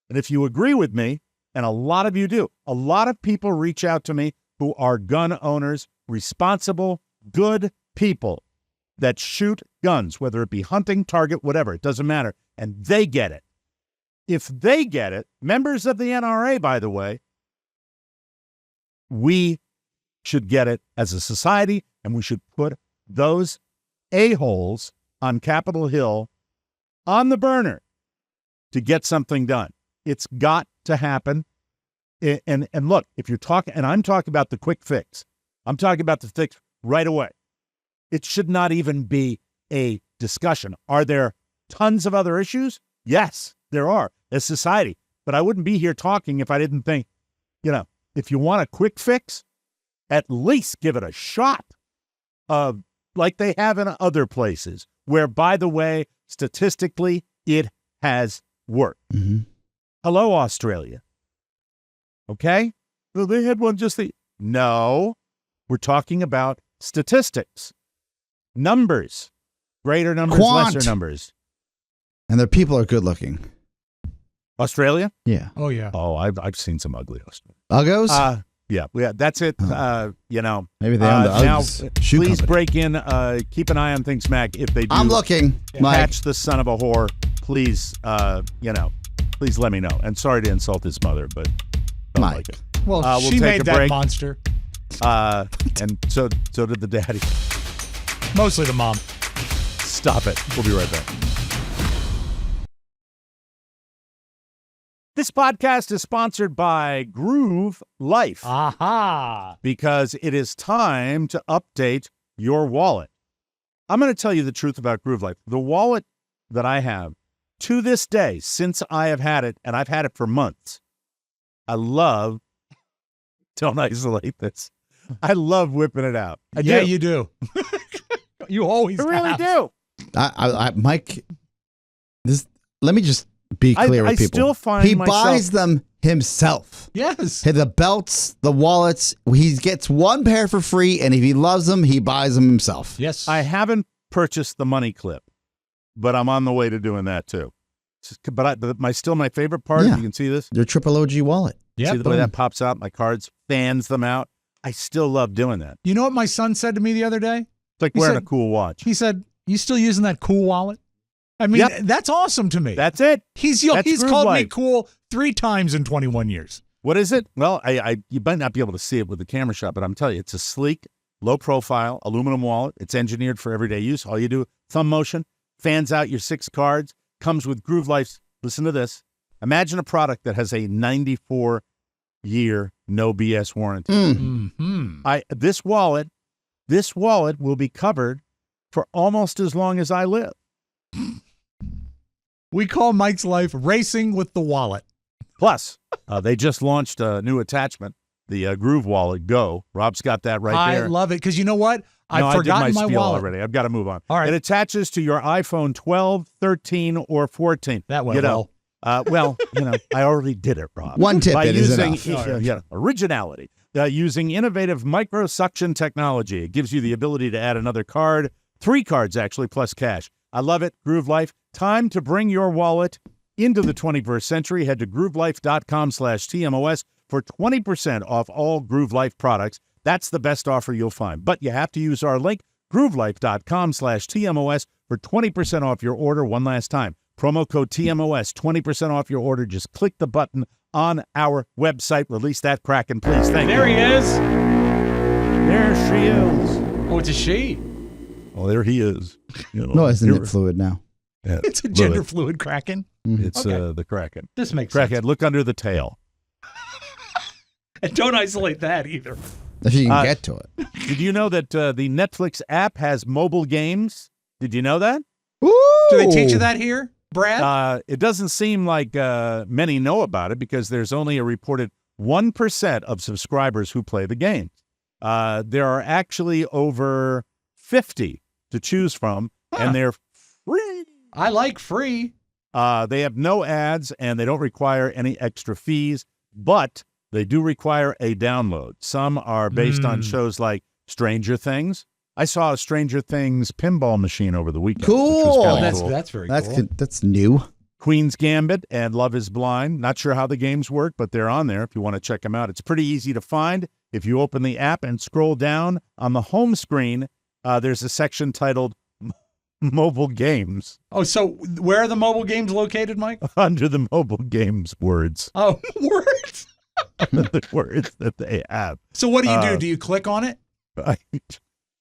And if you agree with me, and a lot of you do, a lot of people reach out to me who are gun owners, responsible, good people that shoot guns, whether it be hunting, target, whatever, it doesn't matter. And they get it. If they get it, members of the NRA, by the way, we should get it as a society, and we should put those a-holes on Capitol Hill on the burner. to get something done. It's got to happen. And look, if you're talking, and I'm talking about the quick fix, I'm talking about the fix right away. It should not even be a discussion. Are there tons of other issues? Yes, there are as society. But I wouldn't be here talking if I didn't think, if you want a quick fix, at least give it a shot. Like they have in other places where, by the way, statistically, it has worked. Mm-hmm. Hello, Australia. Okay? Well, they had one No, we're talking about statistics. Numbers. Greater numbers, lesser numbers. And their people are good looking. Australia? Yeah. Oh, yeah. Oh, I've seen some ugly Australia. Uggos? Yeah, that's it. Maybe they own the Uggs now, shoe please company. break in. Keep an eye on things, Mac. If they do, I'm looking. catch the son of a whore. Please, please let me know. And sorry to insult his mother, but don't Mike. like it. Well, we'll she take made a that break. monster. And so did the daddy. Mostly the mom. Stop it. We'll be right back. This podcast is sponsored by Groove Life. Aha. Because it is time to update your wallet. I'm going to tell you the truth about Groove Life. The wallet that I have, to this day, since I have had it, and I've had it for months, don't isolate this. I love whipping it out. You do. You always I really have. do. Mike, let me just be clear with I people. still find he myself- buys them himself. Yes. The belts, the wallets, he gets one pair for free, and if he loves them, he buys them himself. Yes. I haven't purchased the money clip, but I'm on the way to doing that too. But my favorite part, Yeah. if you can see this, Your triple OG wallet. see the way that pops out, my cards, fans them out. I still love doing that. You know what my son said to me the other day? It's like He wearing said- a cool watch. He said, "You still using that cool wallet?" I mean, Yep. that's awesome to me. That's it. He's That's Groove called me Life. cool 3 times in 21 years. What is it? Well, you might not be able to see it with the camera shot, but I'm telling you, it's a sleek, low-profile aluminum wallet. It's engineered for everyday use. All you do, thumb motion, fans out your 6 cards, comes with Groove Life's, listen to this, imagine a product that has a 94-year no BS warranty. Mm-hmm. This wallet will be covered for almost as long as I live. We call Mike's life racing with the wallet. Plus, they just launched a new attachment, the Groove Wallet Go. Rob's got that right there. I love it because you know what? I've forgotten I did my my spiel wallet. already. I've got to move on. All right. It attaches to your iPhone 12, 13, or 14. That went well. I already did it, Rob. One tip By it is using enough. originality. Using innovative micro-suction technology. It gives you the ability to add another card, 3 cards actually, plus cash. I love it. Groove Life. Time to bring your wallet into the 21st century. Head to groovelife.com/TMOS for 20% off all Groove Life products. That's the best offer you'll find. But you have to use our link, groovelife.com/TMOS for 20% off your order one last time. Promo code TMOS, 20% off your order. Just click the button on our website. Release that Kraken, please. Thank you. There he is. There she is. Oh, it's a she. Oh, there he is. No, isn't it fluid now? Yeah, It's a gender fluid Kraken. It's Okay. the Kraken. This makes Crackhead, sense. look under the tail. And don't isolate that either. If you can get to it. Did you know that the Netflix app has mobile games? Did you know that? Do they teach you that here, Brad? It doesn't seem like many know about it because there's only a reported 1% of subscribers who play the games. There are actually over 50 to choose from, and they're free. I like free. They have no ads, and they don't require any extra fees, but they do require a download. Some are based on shows like Stranger Things. I saw a Stranger Things pinball machine over the weekend. Which was Cool. kinda cool. That's very cool. That's new. Queen's Gambit and Love is Blind. Not sure how the games work, but they're on there if you want to check them out. It's pretty easy to find. If you open the app and scroll down on the home screen, there's a section titled Mobile Games Oh, so where are the mobile games located, Mike? under the mobile games words. Oh, words. The words that they have. So what do? Do you click on it?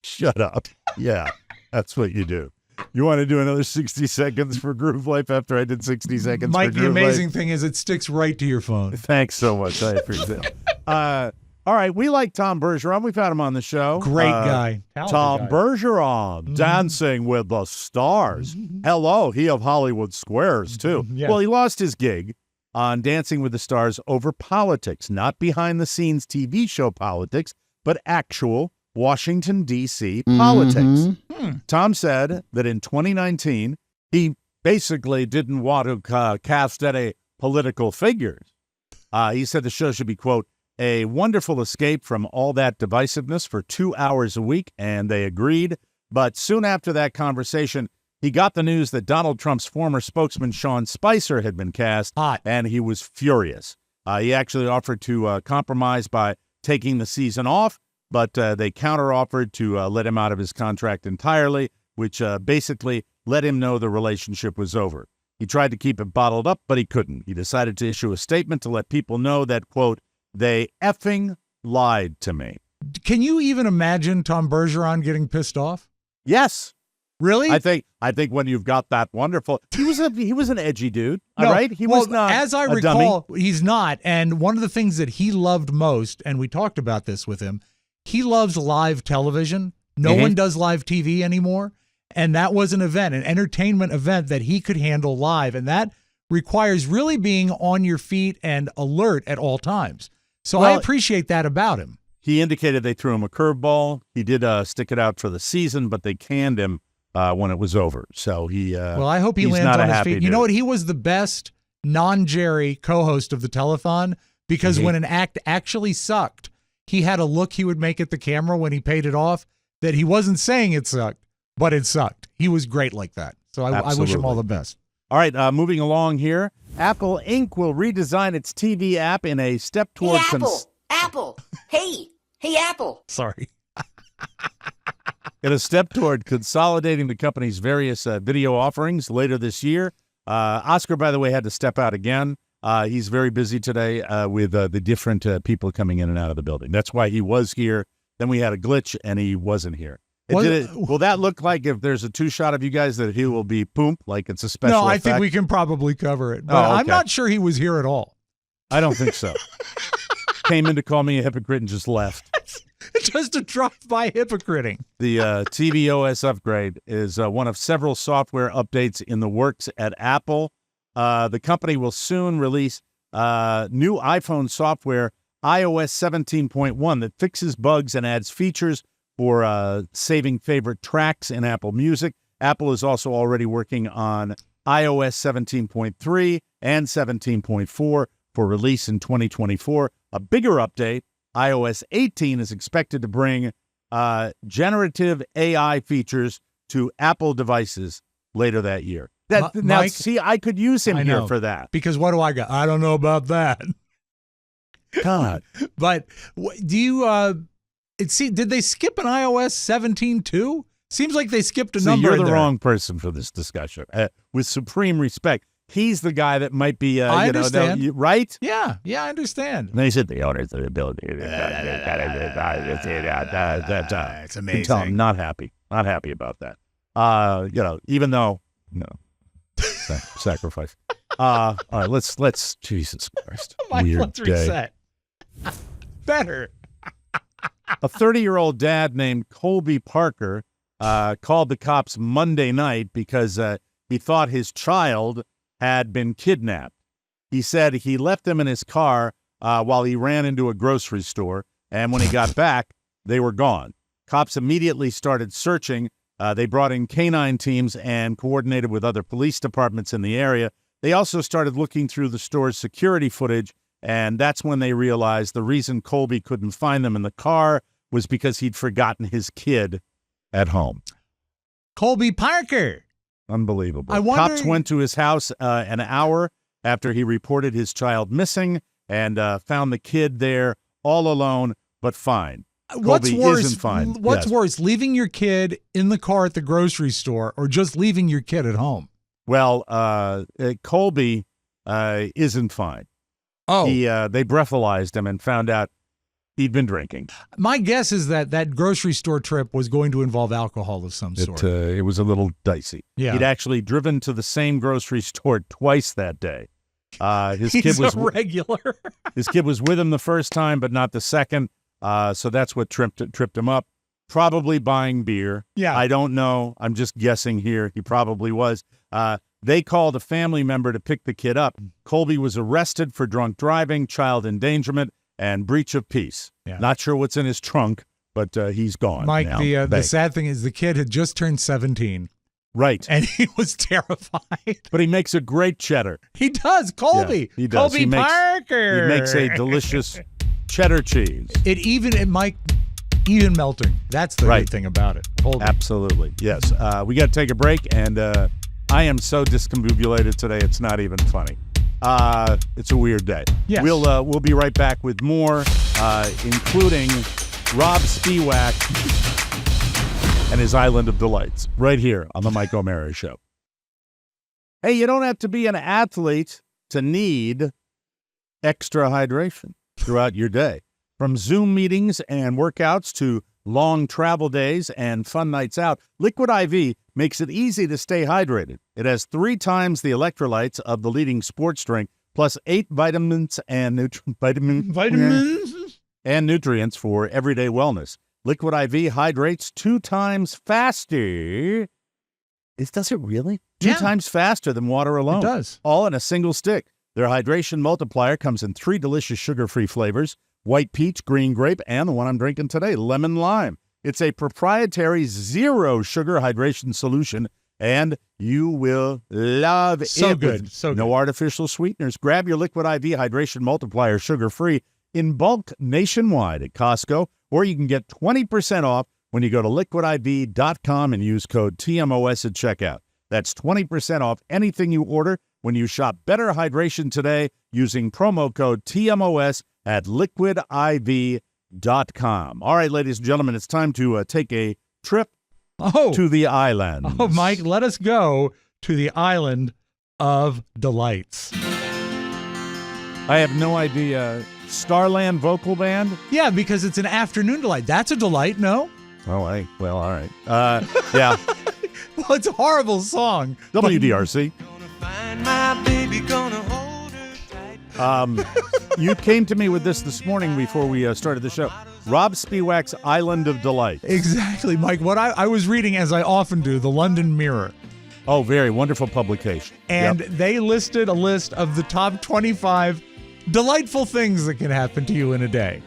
Shut up. Yeah, that's what you do. You want to do another 60 seconds for Groove Life after I did 60 seconds Mike, for Groove the amazing Life? thing is it sticks right to your phone. Thanks so much. I appreciate it. All right, we like Tom Bergeron. We've had him on the show. Great guy. Tom Bergeron, Dancing with the Stars. Hello, he of Hollywood Squares, too. Yeah. Well, he lost his gig on Dancing with the Stars over politics, not behind-the-scenes TV show politics, but actual Washington, D.C. politics. Tom said that in 2019, he basically didn't want to cast any political figures. He said the show should be, quote, a wonderful escape from all that divisiveness for 2 hours a week, and they agreed. But soon after that conversation, he got the news that Donald Trump's former spokesman, Sean Spicer, had been cast, and he was furious. He actually offered to compromise by taking the season off, but they counteroffered to let him out of his contract entirely, which basically let him know the relationship was over. He tried to keep it bottled up, but he couldn't. He decided to issue a statement to let people know that, quote, they effing lied to me. Can you even imagine Tom Bergeron getting pissed off? Yes. Really? I think when you've got that wonderful, he was an edgy dude, all right? He was not as I a recall, dummy. he's not. And one of the things that he loved most, and we talked about this with him, he loves live television. No one does live TV anymore. And that was an event, an entertainment event that he could handle live. And that requires really being on your feet and alert at all times. So I appreciate that about him. He indicated they threw him a curveball. He did stick it out for the season, but they canned him when it was over. So he well, I hope he lands on his feet. You know what? He was the best non-Jerry co-host of the telethon because when an act actually sucked, he had a look he would make at the camera when he paid it off that he wasn't saying it sucked, but it sucked. He was great like that. So I wish him all the best. All right, moving along here. Apple Inc. will redesign its TV app in a step toward... Hey, Apple! Hey, Apple! Sorry. In a step toward consolidating the company's various video offerings later this year. Oscar, by the way, had to step out again. He's very busy today with the different people coming in and out of the building. That's why he was here. Then we had a glitch, and he wasn't here. Will that look like if there's a two-shot of you guys that he will be poop, like it's a special effect? No, I think we can probably cover it. But I'm not sure he was here at all. I don't think so. Came in to call me a hypocrite and just left. Just a drive-by hypocriting. The tvOS upgrade is one of several software updates in the works at Apple. The company will soon release new iPhone software, iOS 17.1, that fixes bugs and adds features for saving favorite tracks in Apple Music. Apple is also already working on iOS 17.3 and 17.4 for release in 2024. A bigger update, iOS 18, is expected to bring generative AI features to Apple devices later that year. Mike, see, I could use him here for that. Because what do I got? I don't know about that. God. But do you... did they skip an iOS 17 too? Seems like they skipped a number. You're the wrong person for this discussion. With supreme respect, he's the guy that might be. I understand. Right? Yeah, I understand. And they said the owners of the building. It's amazing. Tell him not happy about that. Even though sacrifice. All right, let's. Jesus Christ, Mike, weird let's day. reset. Better. A 30-year-old dad named Colby Parker called the cops Monday night because he thought his child had been kidnapped. He said he left them in his car while he ran into a grocery store, and when he got back, they were gone. Cops immediately started searching. They brought in canine teams and coordinated with other police departments in the area. They also started looking through the store's security footage, and that's when they realized the reason Colby couldn't find them in the car was because he'd forgotten his kid at home. Colby Parker. Unbelievable. Cops went to his house an hour after he reported his child missing and found the kid there all alone, but fine. What's Colby worse? isn't fine. What's worse, leaving your kid in the car at the grocery store or just leaving your kid at home? Well, Colby isn't fine. Oh. They breathalyzed him and found out He'd been drinking. My guess is that grocery store trip was going to involve alcohol of some sort. It was a little dicey. Yeah. He'd actually driven to the same grocery store twice that day. His He's kid was a regular. His kid was with him the first time, but not the second. So that's what tripped him up. Probably buying beer. Yeah. I don't know. I'm just guessing here. He probably was. They called a family member to pick the kid up. Colby was arrested for drunk driving, child endangerment, and breach of peace. Yeah. Not sure what's in his trunk, but he's gone. Mike, now. the sad thing is the kid had just turned 17. Right. And he was terrified. But he makes a great cheddar. He does. Colby. Yeah, he does. Colby Parker. He makes a delicious cheddar cheese. Mike, even melting. That's the right. good thing about it. Colby. Absolutely. Yes. We got to take a break, and I am so discombobulated today, it's not even funny. It's a weird day. Yes. We'll be right back with more, including Rob Spiewak and his Island of Delights, right here on the Mike O'Mara Show. Hey, you don't have to be an athlete to need extra hydration throughout your day. From Zoom meetings and workouts to long travel days and fun nights out, Liquid IV makes it easy to stay hydrated. It has 3 times the electrolytes of the leading sports drink, plus 8 vitamins and nutrients for everyday wellness. Liquid IV hydrates 2 times faster. Does it really? 2 times faster than water alone. It does. All in a single stick. Their hydration multiplier comes in 3 delicious sugar-free flavors: white peach, green grape, and the one I'm drinking today, lemon lime. It's a proprietary zero-sugar hydration solution, and you will love it. So good. So good. No artificial sweeteners. Grab your Liquid IV hydration multiplier sugar-free in bulk nationwide at Costco, or you can get 20% off when you go to liquidiv.com and use code TMOS at checkout. That's 20% off anything you order when you shop Better Hydration today using promo code TMOS at liquidiv.com. All right, ladies and gentlemen, it's time to take a trip to the island. Oh, Mike, let us go to the Island of Delights. I have no idea. Starland Vocal Band? Yeah, because it's an afternoon delight. That's a delight, no? Oh, well, all right. Yeah. Well, it's a horrible song. WDRC. You came to me with this morning before we started the show. Rob Spiewak's Island of Delight. Exactly, Mike. What I was reading, as I often do, the London Mirror. Oh, very wonderful publication. And they listed a list of the top 25 delightful things that can happen to you in a day.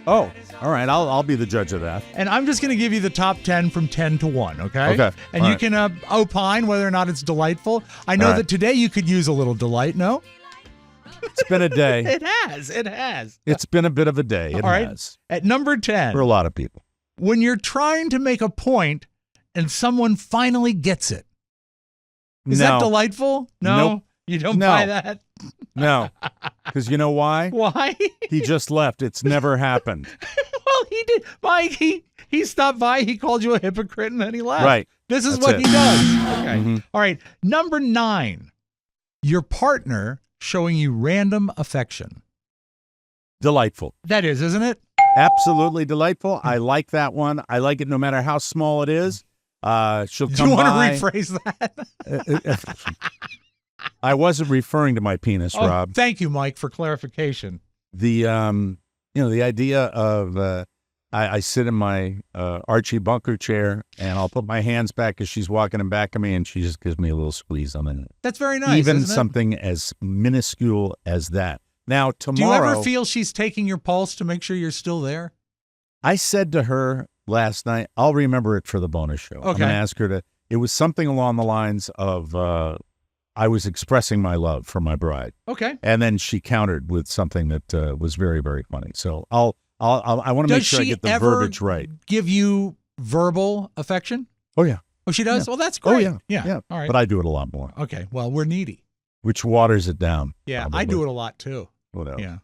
Oh, all right. I'll be the judge of that. And I'm just going to give you the top 10 from 10 to 1, okay? Okay. And you can opine whether or not it's delightful. I know that today you could use a little delight, no? It's been a day. It has. It's been a bit of a day. It has. At number 10. For a lot of people. When you're trying to make a point and someone finally gets it. Is that delightful? No. Nope. You don't buy that? No. Because you know why? Why? He just left. It's never happened. Well, he did. Mike, he stopped by. He called you a hypocrite and then he left. Right. This is That's what it. he does. Okay. Mm-hmm. All right. Number 9. Your partner showing you random affection. Delightful. That is, isn't it? Absolutely delightful. I like that one. I like it no matter how small it is. She'll come by. Do you want to rephrase that? I wasn't referring to my penis, Rob. Thank you, Mike, for clarification. The the idea of I sit in my Archie Bunker chair and I'll put my hands back as she's walking in back of me and she just gives me a little squeeze on the. That's very nice. Even isn't it? something as minuscule as that. Now tomorrow. Do you ever feel she's taking your pulse to make sure you're still there? I said to her last night, I'll remember it for the bonus show. Okay. I'm going to ask her to. It was something along the lines of I was expressing my love for my bride. Okay. And then she countered with something that was very, very funny. So I want to make sure I get the verbiage right. Give you verbal affection? Oh yeah. Oh, she does? Yeah. Well, that's great. Oh yeah. All right. But I do it a lot more. Okay. Well, we're needy. Which waters it down. Yeah, probably. I do it a lot too. Whatever. Yeah.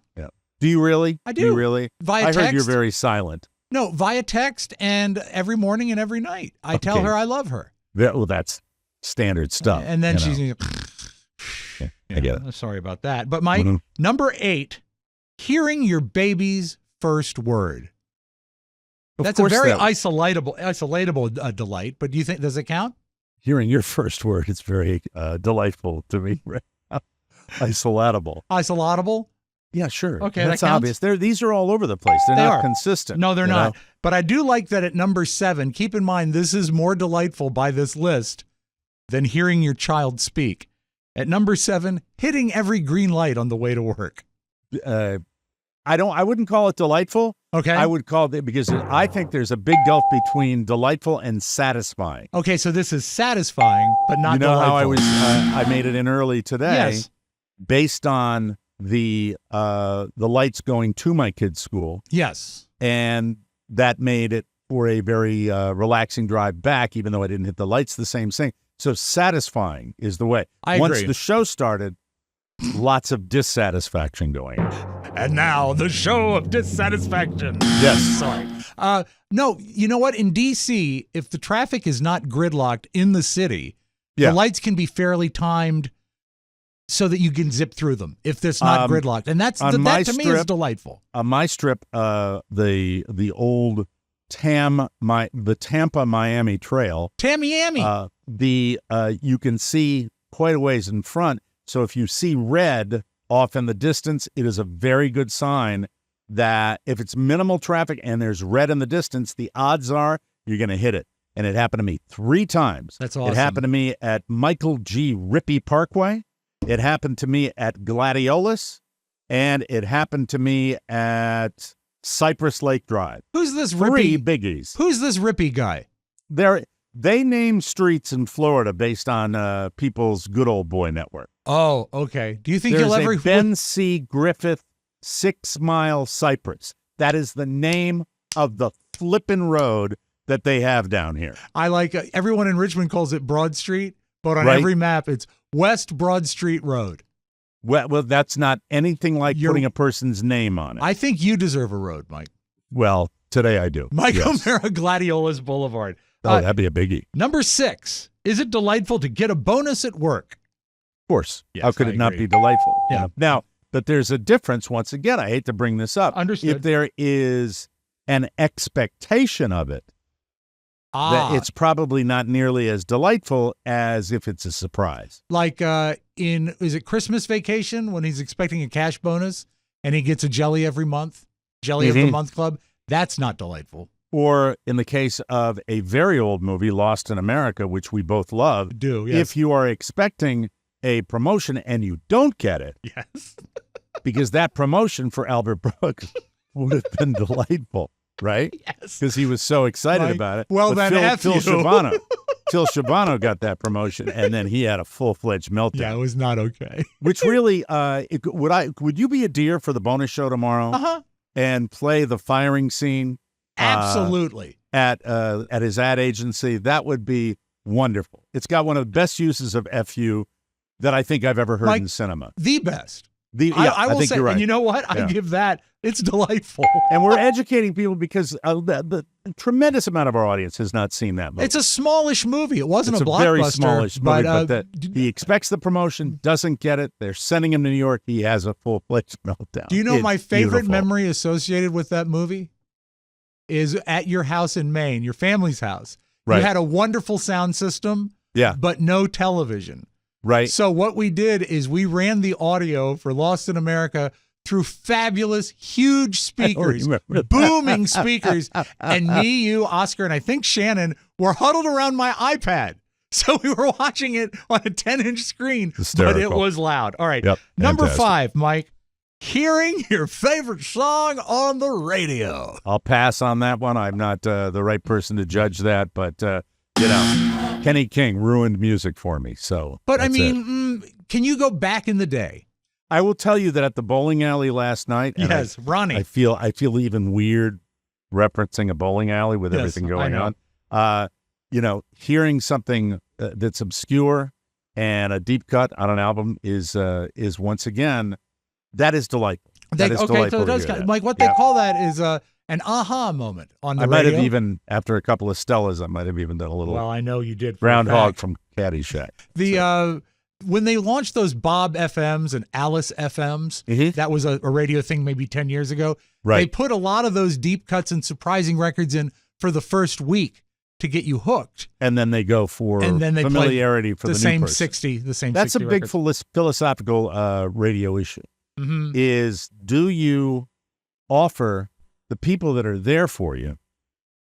Do you really? I do. You really? Via I heard text? you're very silent. No, via text and every morning and every night. I tell her I love her. Well, that's standard stuff. And then she's... I get it. Sorry about that. But my number 8, hearing your baby's first word. Of That's a course very that- isolatable delight, but do you think, does it count? Hearing your first word, it's very delightful to me. Isolatable. Isolatable? Yeah, sure. Okay, that's that counts. obvious. These are all over the place. They're They not are. consistent. No, they're you not. know? But I do like that at number 7, keep in mind this is more delightful by this list than hearing your child speak. At number 7, hitting every green light on the way to work. I wouldn't call it delightful. Okay. I would call it, because I think there's a big gulf between delightful and satisfying. Okay, so this is satisfying, but not You know delightful. how I made it in early today, Yes. based on the lights going to my kid's school, Yes. and that made it for a very relaxing drive back, even though I didn't hit the lights the same thing. So satisfying is the way. I Once agree. the show started, lots of dissatisfaction going on. And now the show of dissatisfaction. Yes. Sorry. No, you know what? In D.C., if the traffic is not gridlocked in the city, Yeah. the lights can be fairly timed so that you can zip through them if it's not gridlocked. And that on my to me is strip- delightful. On my strip, the old the Tampa Miami Trail, Tamiami. you can see quite a ways in front. So if you see red off in the distance, it is a very good sign that if it's minimal traffic and there's red in the distance, the odds are you're going to hit it. And it happened to me 3 times. That's awesome. It happened to me at Michael G. Rippey Parkway. It happened to me at Gladiolus. And it happened to me at Cypress Lake Drive. Who's this 3 Rippy? biggies. Who's this Rippy guy? They name streets in Florida based on people's good old boy network. Oh, okay. Do you think There's you'll ever a Ben C. Griffith 6 Mile Cypress. That is the name of the flippin' road that they have down here. I like everyone in Richmond calls it Broad Street, but on Right. every map it's West Broad Street Road. Well, that's not anything like putting a person's name on it. I think you deserve a road, Mike. Well, today I do. Mike Yes. O'Mara Gladiolus Boulevard. Oh, that'd be a biggie. Number 6. Is it delightful to get a bonus at work? Of course. Yes, How could I it not agree. be delightful? Yeah. Now, but there's a difference. Once again, I hate to bring this up. Understood. If there is an expectation of it, that it's probably not nearly as delightful as if it's a surprise. like is it Christmas Vacation when he's expecting a cash bonus and he gets a jelly every month? Jelly of the Month Club? That's not delightful. Or in the case of a very old movie, Lost in America, which we both love, Yes. if you are expecting a promotion and you don't get it, Yes. because that promotion for Albert Brooks would have been delightful, right? Yes. Because he was so excited Right. about it. Well, But then F Phil you. Schiavano got that promotion, and then he had a full-fledged meltdown. Yeah, it was not okay. Which really, would you be a dear for the bonus show tomorrow Uh-huh. and play the firing scene? Absolutely. At his ad agency, that would be wonderful. It's got one of the best uses of FU that I think I've ever heard Like, in cinema. The best. I I will think say, you're right. and you know what? Yeah. I give that. It's delightful. And we're educating people because the tremendous amount of our audience has not seen that movie. It's a smallish movie. It wasn't It's a a blockbuster. very smallish movie, but but he expects the promotion, doesn't get it. They're sending him to New York. He has a full-fledged meltdown. do you know It's my favorite beautiful. memory associated with that movie is at your house in Maine, your family's house. Right. You had a wonderful sound system, Yeah, but no television. right. So what we did is we ran the audio for Lost in America through fabulous, huge speakers, remember that. booming speakers, and me, you, Oscar, and I think Shannon were huddled around my iPad. So we were watching it on a 10-inch screen, but it Hysterical. was loud. All right, Yep, number fantastic. 5, Mike, hearing your favorite song on the radio. I'll pass on that one. I'm not the right person to judge that, but Kenny King ruined music for me. So, But I that's it. mean, can you go back in the day? I will tell you that at the bowling alley last night, and Yes, Ronnie. I feel even weird referencing a bowling alley with Yes, everything I going know. on. Hearing something that's obscure and a deep cut on an album is once again, that is delightful. That is So delightful it to does hear kind that. Mike, what they Yeah. call that is an aha moment on the I might radio. have even, after a couple of Stellas, I might have even done a little Well, I know you did. For a groundhog fact. from Caddyshack. The when they launched those Bob FMs and Alice FMs, that was a radio thing maybe 10 years ago. Right. They put a lot of those deep cuts and surprising records in for the first week to get you hooked. And then they go for familiarity for the new same person. 60, the same That's 60 a big records. philosophical radio issue. Mm-hmm. Is, do you offer the people that are there for you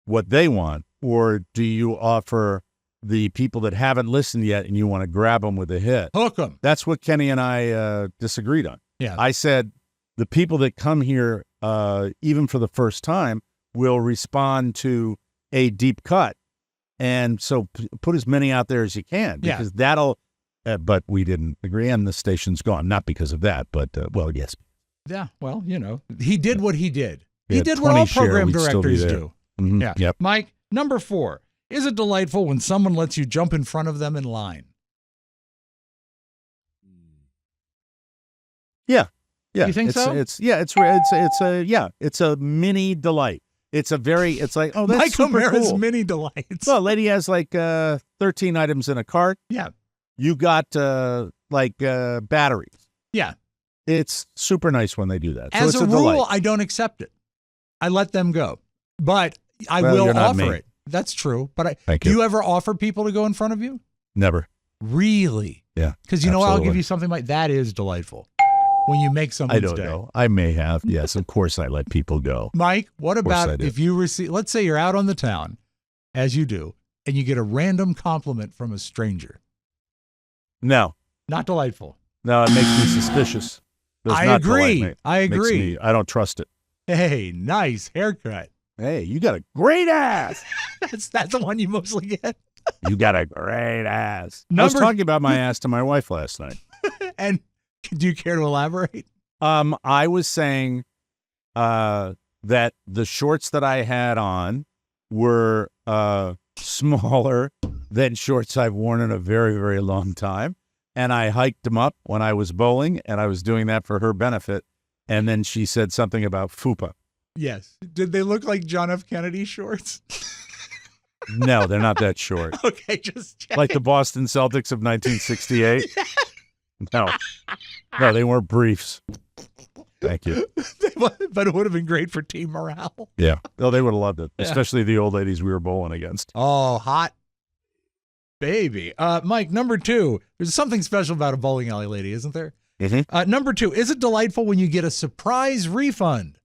what they want, or do you offer the people that haven't listened yet and you want to grab them with a hit? Hook them. That's what Kenny and I disagreed on. Yeah. I said the people that come here, even for the first time, will respond to a deep cut. And so put as many out there as you can, because that'll, but we didn't agree, and the station's gone. Not because of that, but, well, yes. Yeah, well, he did what he did. He Yeah, did what 20 all share, program we'd still be directors there. do. Mm-hmm. Yeah. Yep. Mike, number 4. Is it delightful when someone lets you jump in front of them in line? Yeah. Yeah. You think so? It's a mini delight. It's like, oh, that's Mike super O'Mara's cool. mini delights. Well, a lady has like 13 items in a cart. Yeah. You got batteries. Yeah. It's super nice when they do that. So As it's a a rule, delight. I don't accept it. I let them go. But I Well, will you're not offer me. it. That's true. But Thank do you. you ever offer people to go in front of you? Never. Really? Yeah. Because you know what? I'll absolutely. give you something like that is delightful. When you make someone's I don't day. know. I may have. Yes, of course I let people go. Mike, what course I about do. if you receive, let's say you're out on the town, as you do, and you get a random compliment from a stranger? No. Not delightful. No, it makes me suspicious. Does I not agree. delight me. I Makes agree. me- I don't trust it. Hey, nice haircut. Hey, you got a great ass. That's the one you mostly get. You got a great ass. I was Number- talking about my ass to my wife last night. And do you care to elaborate? I was saying that the shorts that I had on were smaller than shorts I've worn in a very, very long time. And I hiked them up when I was bowling, and I was doing that for her benefit. And then she said something about fupa. Yes. Did they look like John F. Kennedy shorts? No, they're not that short. Okay, just check. Like the Boston Celtics of 1968. No, they weren't briefs. Thank you. But it would have been great for team morale. Yeah. Oh, they would have loved it, Yeah. especially the old ladies we were bowling against. Oh, hot baby. Mike, number 2. There's something special about a bowling alley lady, isn't there? Mm-hmm. Number 2. Is it delightful when you get a surprise refund?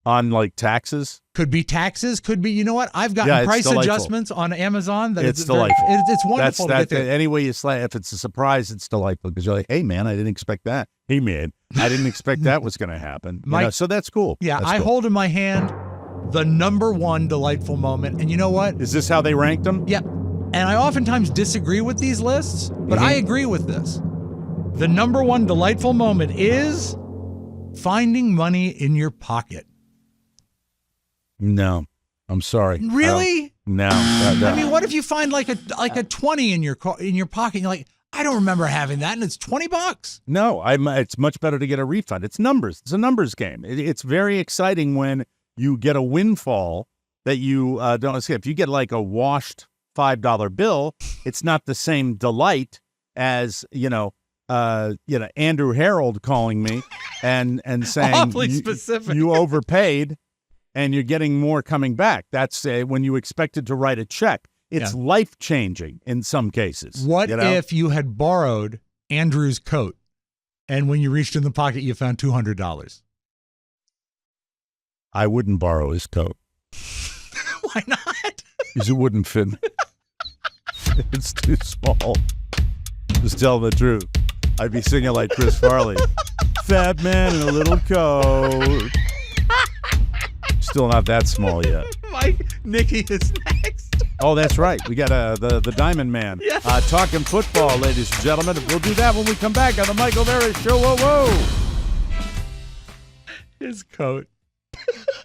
On like taxes? Could be taxes. Could be, you know what? I've gotten Yeah, it's price delightful. adjustments on Amazon. That It's very- delightful. It's wonderful to get there. Any way you slice, if it's a surprise, it's delightful because you're like, hey, man, I didn't expect that. Hey, man, I didn't expect that was going to happen. Mike- So that's cool. Yeah, That's I cool. hold in my hand the number 1 delightful moment. And you know what? Is this how they ranked them? Yeah. And I oftentimes disagree with these lists, but I agree with this. The number 1 delightful moment is finding money in your pocket. No, I'm sorry. Really? No. I mean, what if you find like a 20 in your pocket and you're like, I don't remember having that, and it's $20. No, it's much better to get a refund. It's numbers. It's a numbers game. It's very exciting when you get a windfall that you don't escape. If you get like a washed $5 bill, it's not the same delight as, Andrew Harold calling me and saying Awfully specific. You overpaid and you're getting more coming back. That's when you expected to write a check. It's life-changing in some cases. What if you had borrowed Andrew's coat and when you reached in the pocket, you found $200? I wouldn't borrow his coat. Why not? Because it wouldn't fit me. It's too small. Just tell the truth. I'd be singing like Chris Farley. Fat man in a little coat. Still not that small yet. Mike, Nicky is next. Oh, that's right. We got the Diamond Man. Yeah. Talking football, ladies and gentlemen. We'll do that when we come back on the Mike O'Mara Show. Whoa, whoa. His coat.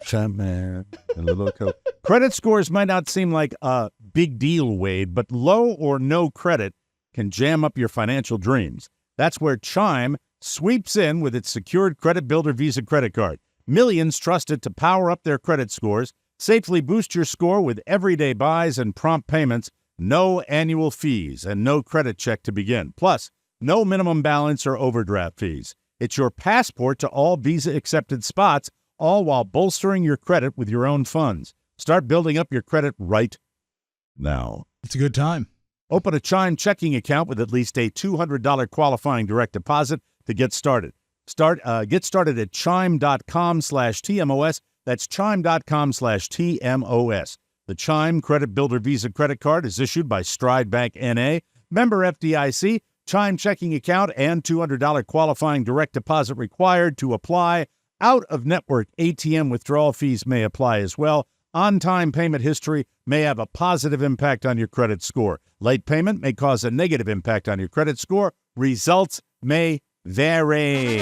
Fat man in a little coat. Credit scores might not seem like a big deal, Wade, but low or no credit can jam up your financial dreams. That's where Chime sweeps in with its secured credit builder Visa credit card. Millions trust it to power up their credit scores, safely boost your score with everyday buys and prompt payments. no annual fees, and no credit check to begin. Plus, no minimum balance or overdraft fees. It's your passport to all Visa-accepted spots, all while bolstering your credit with your own funds. Start building up your credit right now. It's a good time. Open a Chime checking account with at least a $200 qualifying direct deposit to get started. Get started at chime.com/TMOS. That's chime.com/TMOS. The Chime Credit Builder Visa credit card is issued by Stride Bank N.A., member FDIC. Chime checking account and $200 qualifying direct deposit required to apply. Out-of-network ATM withdrawal fees may apply as well. On-time payment history may have a positive impact on your credit score. Late payment may cause a negative impact on your credit score. Results may vary.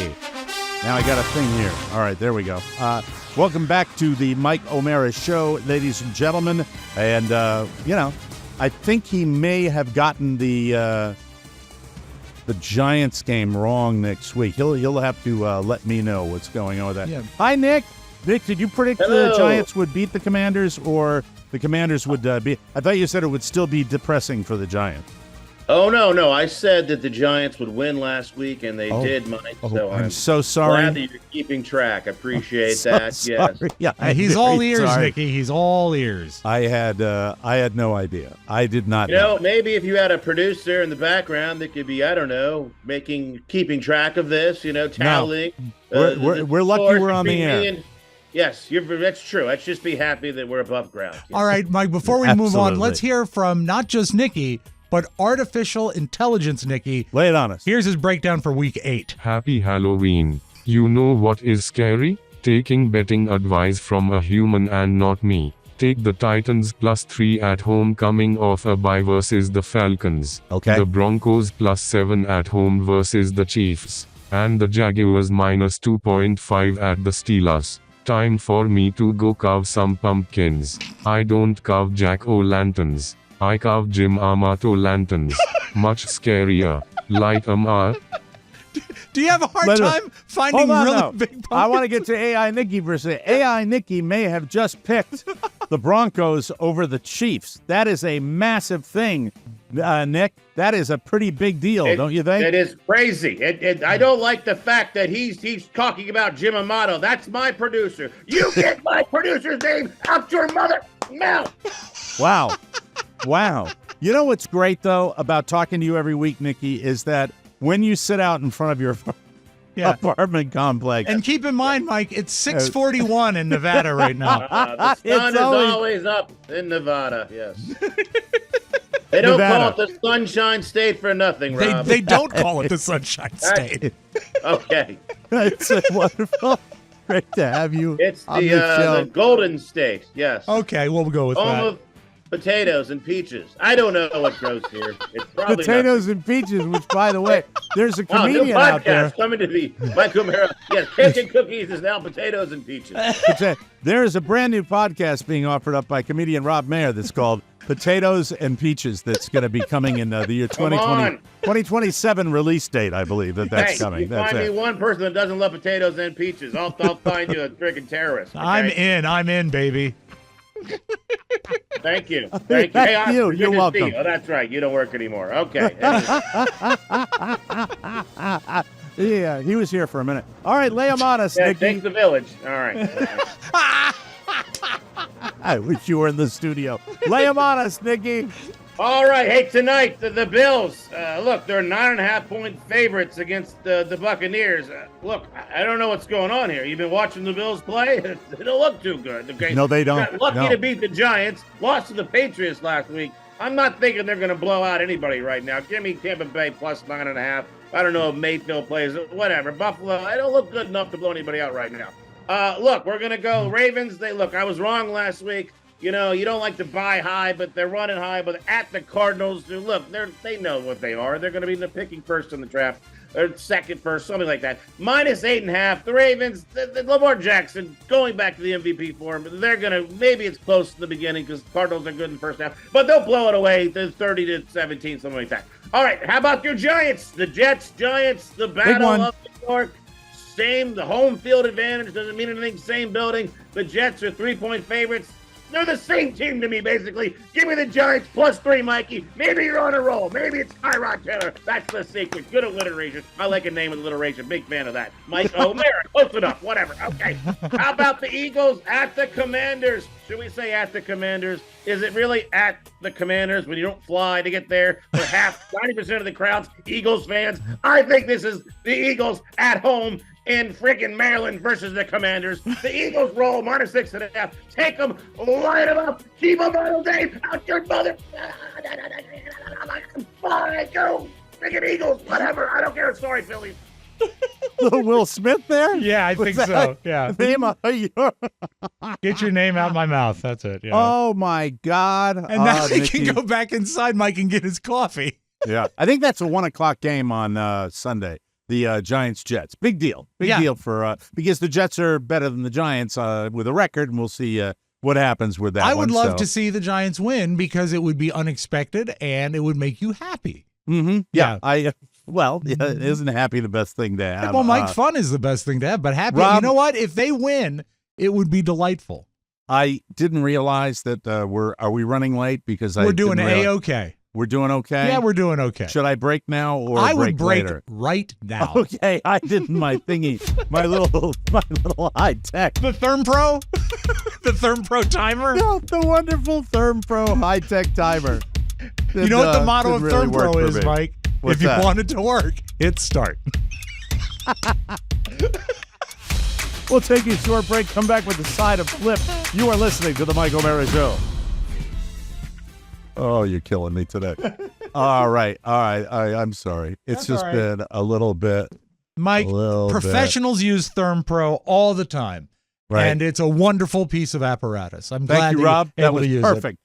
Now I got a thing here. All right, there we go. Welcome back to the Mike O'Mara Show, ladies and gentlemen. And, I think he may have gotten the Giants game wrong next week. He'll have to let me know what's going on with that. Yeah. Hi, Nick. Nick, did you predict the Giants would beat the Commanders, or the Commanders would be? I thought you said it would still be depressing for the Giants. Oh, no. I said that the Giants would win last week, and they did, Mike. So I'm so sorry. Glad that you're keeping track. I appreciate that. Sorry. Yes. Yeah, he's all ears, sorry. Nicky. He's all ears. I had no idea. I did not know. Maybe if you had a producer in the background that could be, I don't know, keeping track of this, tallying. No. We're lucky we're on the air. Yes, that's true. Let's just be happy that we're above ground. All right, Mike, before we move on, let's hear from not just Nicky, but artificial intelligence Nicky. Lay it on us. Here's his breakdown for week 8. Happy Halloween. You know what is scary? Taking betting advice from a human and not me. Take the Titans +3 at home coming off a bye versus the Falcons. Okay. The Broncos +7 at home versus the Chiefs. And the Jaguars -2.5 at the Steelers. Time for me to go carve some pumpkins. I don't carve jack-o'-lanterns. I carve Jim Amato lanterns. Much scarier. Light 'em up. Do you have a hard time finding really big pumpkins? I want to get to AI Nicky for a second. AI Nicky may have just picked the Broncos over the Chiefs. That is a massive thing, Nick. That is a pretty big deal, don't you think? It is crazy. I don't like the fact that he's talking about Jim Amato. That's my producer. You get my producer's name out your mother mouth. Wow. You know what's great, though, about talking to you every week, Nicky, is that when you sit out in front of your apartment complex. And keep in mind, Mike, it's 6:41 in Nevada right now. The sun is always up in Nevada, yes. They don't call it the Sunshine State for nothing, Rob. They don't call it the Sunshine State. Okay. It's wonderful. Great to have you on the show. The Golden State, yes. Okay, we'll go with that. Home of potatoes and peaches. I don't know what grows here. It's probably potatoes and peaches, which, by the way, there's a comedian out there. Coming to the Mike O'Mara. Yes, cake and cookies is now potatoes and peaches. There is a brand new podcast being offered up by comedian Rob Mayer that's called Potatoes and Peaches, that's going to be coming in the year 2027 release date, I believe that's coming. You find me one person that doesn't love potatoes and peaches, I'll find you a freaking terrorist. Okay? I'm in, baby. Thank you. Thank you. You're welcome. Oh, that's right. You don't work anymore. Okay. Yeah, he was here for a minute. All right, lay him on us, Nicky. Take the village. All right. I wish you were in the studio. Lay him on us, Nicky. All right. Hey, tonight, the Bills, look, they're 9.5-point favorites against the Buccaneers. Look, I don't know what's going on here. You've been watching the Bills play? They don't look too good. Okay? No, they don't. Got lucky to beat the Giants, lost to the Patriots last week. I'm not thinking they're going to blow out anybody right now. Give me Tampa Bay +9.5. I don't know if Mayfield plays. Whatever. Buffalo, they don't look good enough to blow anybody out right now. Look, we're going to go Ravens. I was wrong last week. You know, you don't like to buy high, but they're running high. But at the Cardinals, they know what they are. They're going to be the picking first in the draft, or second first, something like that. -8.5. The Ravens, the Lamar Jackson going back to the MVP form. They're going to, maybe it's close in the beginning because Cardinals are good in the first half, but they'll blow it away to 30-17, something like that. All right, how about your Giants? The Jets, Giants, the Battle of New York. The home field advantage doesn't mean anything. Same building. The Jets are 3-point favorites. They're the same team to me, basically. Give me the Giants +3, Mikey. Maybe you're on a roll. Maybe it's Tyrod Taylor. That's the secret. Good alliteration. I like a name with alliteration. Big fan of that. Mike O'Mara. Close enough. Whatever. Okay. How about the Eagles at the Commanders? Should we say at the Commanders? Is it really at the Commanders when you don't fly to get there? For 90% of the crowd's Eagles fans. I think this is the Eagles at home in freaking Maryland versus the Commanders. The Eagles roll -6.5. Take them, line them up, keep them on Dave out your mother. Fine, go, freaking Eagles, whatever. I don't care. Sorry, Phillies. Little Will Smith there? Yeah, I think so. Yeah. Get your name out my mouth. That's it. Yeah. Oh, my God. And now he Nicky. can go back inside, Mike, and get his coffee. Yeah. I think that's a 1 o'clock game on Sunday. The Giants-Jets. Big deal. Big deal for because the Jets are better than the Giants with a record, and we'll see what happens with that I would one, love to see the Giants win because it would be unexpected and it would make you happy. Mm-hmm. Yeah. Isn't happy the best thing to have? Well, Mike, fun is the best thing to have, but happy. Rob, you know what? If they win, it would be delightful. I didn't realize that are we running late because we're doing A-okay. We're doing okay? Yeah, we're doing okay. Should I break now or I would break later? right now. Okay, I did my thingy, my little high tech. The ThermPro? The ThermPro timer? No, the wonderful ThermPro high tech timer. You know what the motto of really ThermPro is, Mike? What's if you that? want it to work, hit start. We'll take a short break, come back with the side of Flip. You are listening to the Mike O'Mara Show. Oh, you're killing me today. All right. I'm sorry. It's just been a little bit. Mike, professionals use ThermPro all the time. Right. And it's a wonderful piece of apparatus. I'm glad Thank you, Rob. you're That able was to use perfect.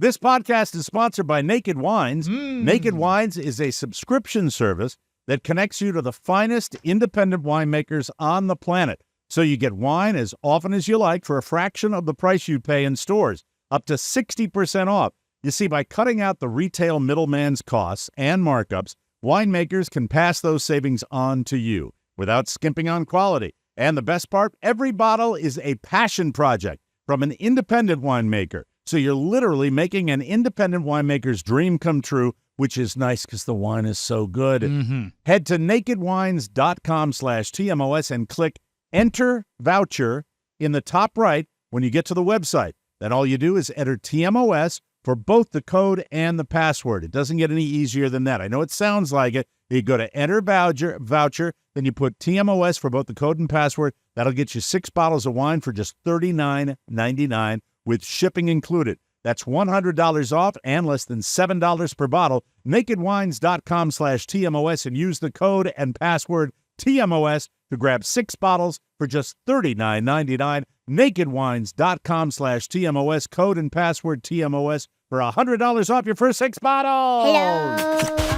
This podcast is sponsored by Naked Wines. Mm. Naked Wines is a subscription service that connects you to the finest independent winemakers on the planet. So you get wine as often as you like for a fraction of the price you pay in stores, up to 60% off. You see, by cutting out the retail middleman's costs and markups, winemakers can pass those savings on to you without skimping on quality. And the best part, every bottle is a passion project from an independent winemaker. So you're literally making an independent winemaker's dream come true, which is nice because the wine is so good. Mm-hmm. Head to nakedwines.com/TMOS and click Enter Voucher in the top right when you get to the website. Then all you do is enter TMOS for both the code and the password. It doesn't get any easier than that. I know it sounds like it. You go to Enter Voucher, then you put TMOS for both the code and password. That'll get you 6 bottles of wine for just $39.99 with shipping included. That's $100 off and less than $7 per bottle. NakedWines.com/TMOS and use the code and password TMOS to grab 6 bottles for just $39.99. NakedWines.com/TMOS, code and password TMOS for $100 off your first 6 bottles. Hello.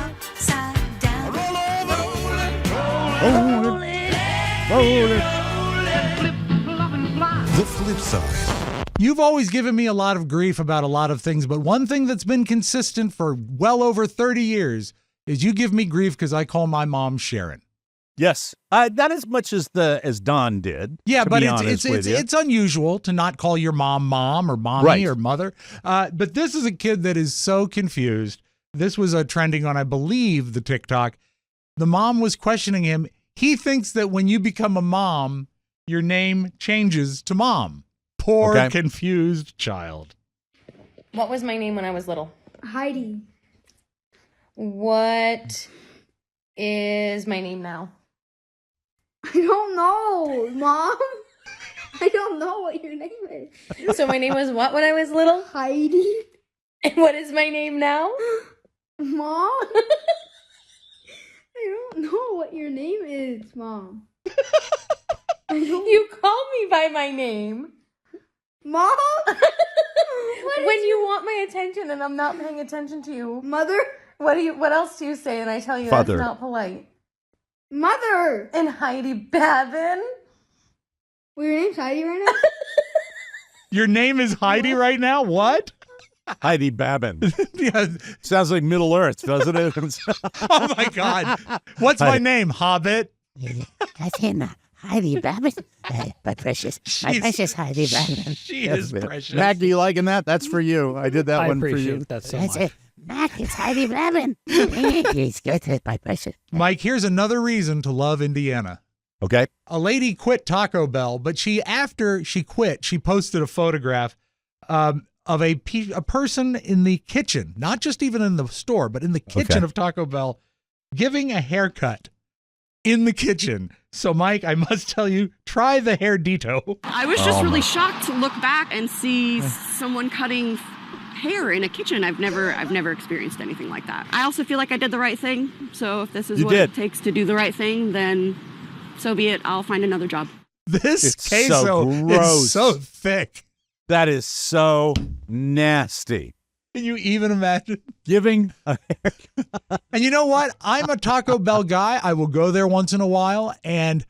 Upside down. Roll it. The flip side. You've always given me a lot of grief about a lot of things, but one thing that's been consistent for well over 30 years is you give me grief because I call my mom Sharon. Yes, not as much as Don did. Yeah, but it's it's unusual to not call your mom or mommy Right. or mother. But this is a kid that is so confused. This was trending on, I believe, the TikTok. The mom was questioning him. He thinks that when you become a mom, your name changes to Mom. Poor confused child. What was my name when I was little? Heidi. What is my name now? I don't know, Mom. I don't know what your name is. So my name was what when I was little? Heidi. And what is my name now? Mom? I don't know what your name is, Mom. You call me by my name. Mom? When you want my attention and I'm not paying attention to you. Mother? What else do you say and I tell you Father. that's not polite? Mother! And Heidi Babin? Well, your name's Heidi right now? Your name is Heidi right now? What? Heidi Babin. Yeah. Sounds like Middle Earth, doesn't it? Oh, my God. What's my name, Hobbit? That's him, Heidi Rabbit. My precious Heidi Rabbit. She is precious. Mac, do you liking that? That's for you. I did that one for you. I appreciate that so much. Mac, it's Heidi Rabbit. He's good, my precious. Mike, here's another reason to love Indiana. Okay. A lady quit Taco Bell, but after she quit, she posted a photograph of a person in the kitchen, not just even in the store, but in the kitchen of Taco Bell, giving a haircut in the kitchen. So, Mike, I must tell you, try the hair dito. I was just really shocked to look back and see someone cutting hair in a kitchen. I've never experienced anything like that. I also feel like I did the right thing. So if this is it takes to do the right thing, then so be it. I'll find another job. This queso is so thick. That is so nasty. Can you even imagine? Giving a haircut. And you know what? I'm a Taco Bell guy. I will go there once in a while, and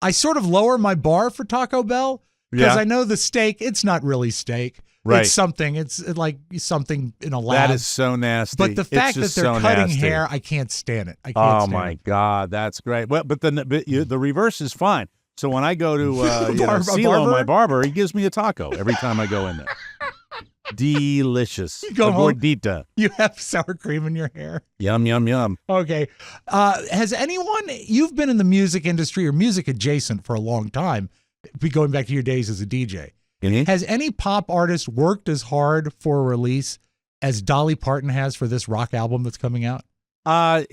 I sort of lower my bar for Taco Bell because I know the steak, it's not really steak. Right. It's something. It's like something in a lab. That is so nasty. But the fact that they're cutting hair, I can't stand it. I can't stand my it. God, that's great. Well, but the reverse is fine. So when I go to CeeLo, my barber, he gives me a taco every time I go in there. Delicious. You go home, gordita. You have sour cream in your hair. Yum, yum, yum. Okay. Has anyone, you've been in the music industry or music adjacent for a long time, going back to your days as a DJ. Mm-hmm. Has any pop artist worked as hard for a release as Dolly Parton has for this rock album that's coming out? Because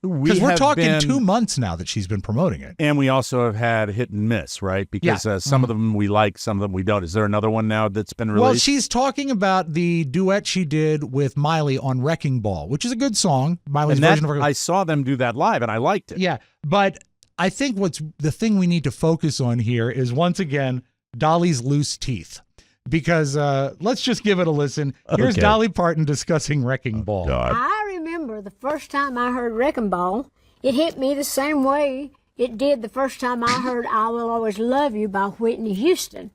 we're talking 2 months now that she's been promoting it. And we also have had hit and miss, right? Because some of them we like, some of them we don't. Is there another one now that's been released? Well, she's talking about the duet she did with Miley on Wrecking Ball, which is a good song. Miley's version of I saw them do that live, and I liked it. Yeah, but I think the thing we need to focus on here is, once again, Dolly's loose teeth. Because let's just give it a listen. Here's Dolly Parton discussing Wrecking Ball. God. I remember the first time I heard Wrecking Ball, it hit me the same way it did the first time I heard I Will Always Love You by Whitney Houston.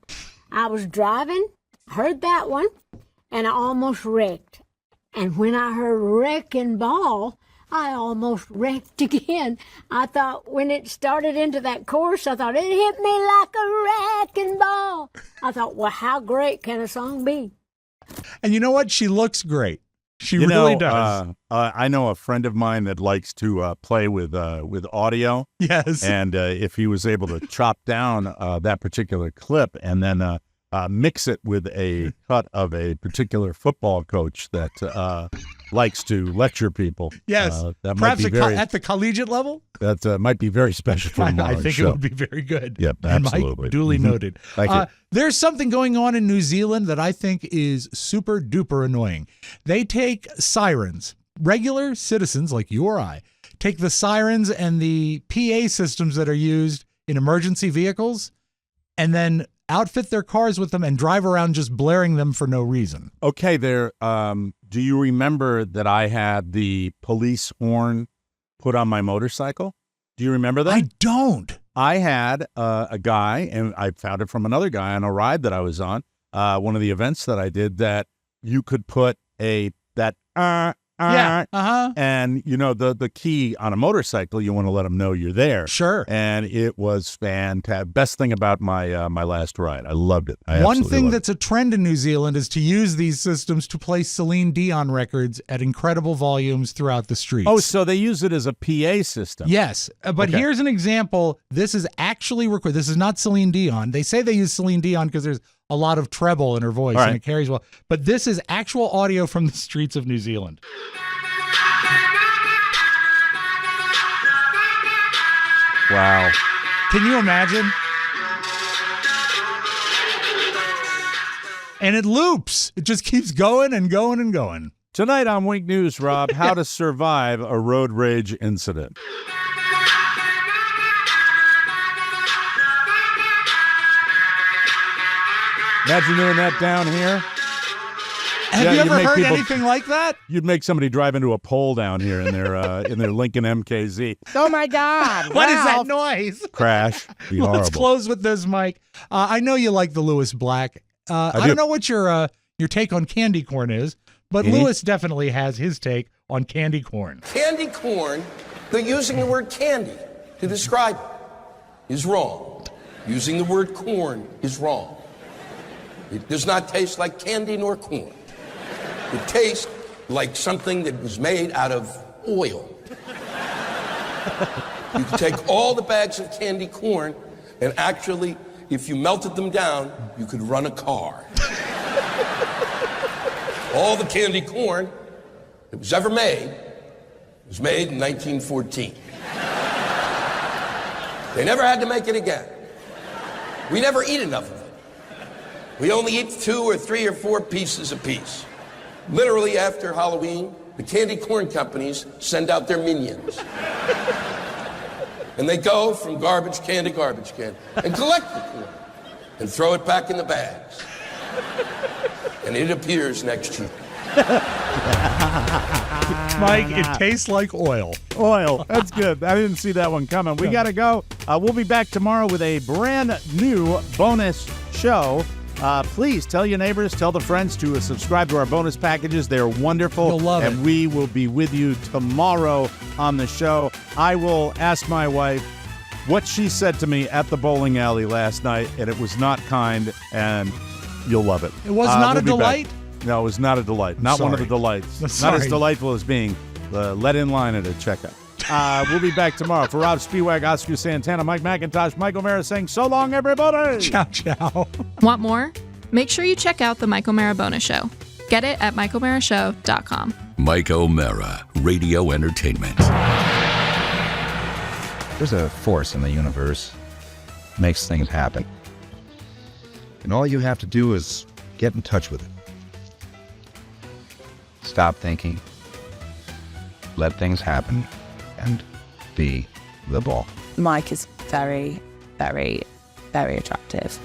I was driving, heard that one, and I almost wrecked. And when I heard Wrecking Ball, I almost wrecked again. I thought when it started into that chorus, I thought it hit me like a wrecking ball. I thought, well, how great can a song be? And you know what? She looks great. She really does. I know a friend of mine that likes to play with audio. Yes. And if he was able to chop down that particular clip and then mix it with a cut of a particular football coach that likes to lecture people. Yes. That perhaps might be at the collegiate level? That might be very special for tomorrow's I think show. it would be very good. Yep, absolutely. Mike, duly noted. Thank you. There's something going on in New Zealand that I think is super duper annoying. They take sirens, regular citizens like you or I, take the sirens and the PA systems that are used in emergency vehicles and then outfit their cars with them and drive around just blaring them for no reason. Okay, do you remember that I had the police horn put on my motorcycle? Do you remember that? I don't. I had a guy, and I found it from another guy on a ride that I was on, one of the events that I did, that you could put and the key on a motorcycle, you want to let them know you're there. Sure. And it was fantastic. Best thing about my my last ride. I loved it. One thing that's a trend in New Zealand is to use these systems to play Celine Dion records at incredible volumes throughout the streets. Oh, so they use it as a PA system. Yes, but here's an example. This is actually recorded. This is not Celine Dion. They say they use Celine Dion because there's a lot of treble in her voice and it carries well. But this is actual audio from the streets of New Zealand. Wow. Can you imagine? And it loops. It just keeps going and going and going. Tonight on Wink News, Rob, how to survive a road rage incident. Imagine doing that down here. Have you ever heard anything like that? You'd make somebody drive into a pole down here in their Lincoln MKZ. Oh, my God. What is that noise? Crash. Be horrible. Let's close with this, Mike. I know you like the Lewis Black. I don't know what your take on candy corn is, but Lewis definitely has his take on candy corn. Candy corn, they're using the word candy to describe it. is wrong. Using the word corn is wrong. It does not taste like candy nor corn. It tastes like something that was made out of oil. You could take all the bags of candy corn and actually, if you melted them down, you could run a car. All the candy corn that was ever made was made in 1914. They never had to make it again. We never eat enough of it. We only eat 2 or 3 or 4 pieces apiece. Literally after Halloween, the candy corn companies send out their minions. And they go from garbage can to garbage can and collect the corn and throw it back in the bags. And it appears next year. Mike, it tastes like oil. Oil. That's good. I didn't see that one coming. We got to go. We'll be back tomorrow with a brand new bonus show. Please tell your neighbors, tell the friends to subscribe to our bonus packages. They're wonderful. You'll love it. And we will be with you tomorrow on the show. I will ask my wife what she said to me at the bowling alley last night, and it was not kind, and you'll love it. It was not a delight? No, it was not a delight. Not one of the delights. Not as delightful as being let in line at a checkout. We'll be back tomorrow. For Rob Spiewak, Oscar Santana, Mike McIntosh, Mike O'Mara saying so long, everybody. Ciao, ciao. Want more? Make sure you check out the Mike O'Mara Bonus Show. Get it at MikeO'MaraShow.com. Mike O'Mara, Radio Entertainment. There's a force in the universe that makes things happen. And all you have to do is get in touch with it. Stop thinking, let things happen, and be the ball. Mike is very, very, very attractive.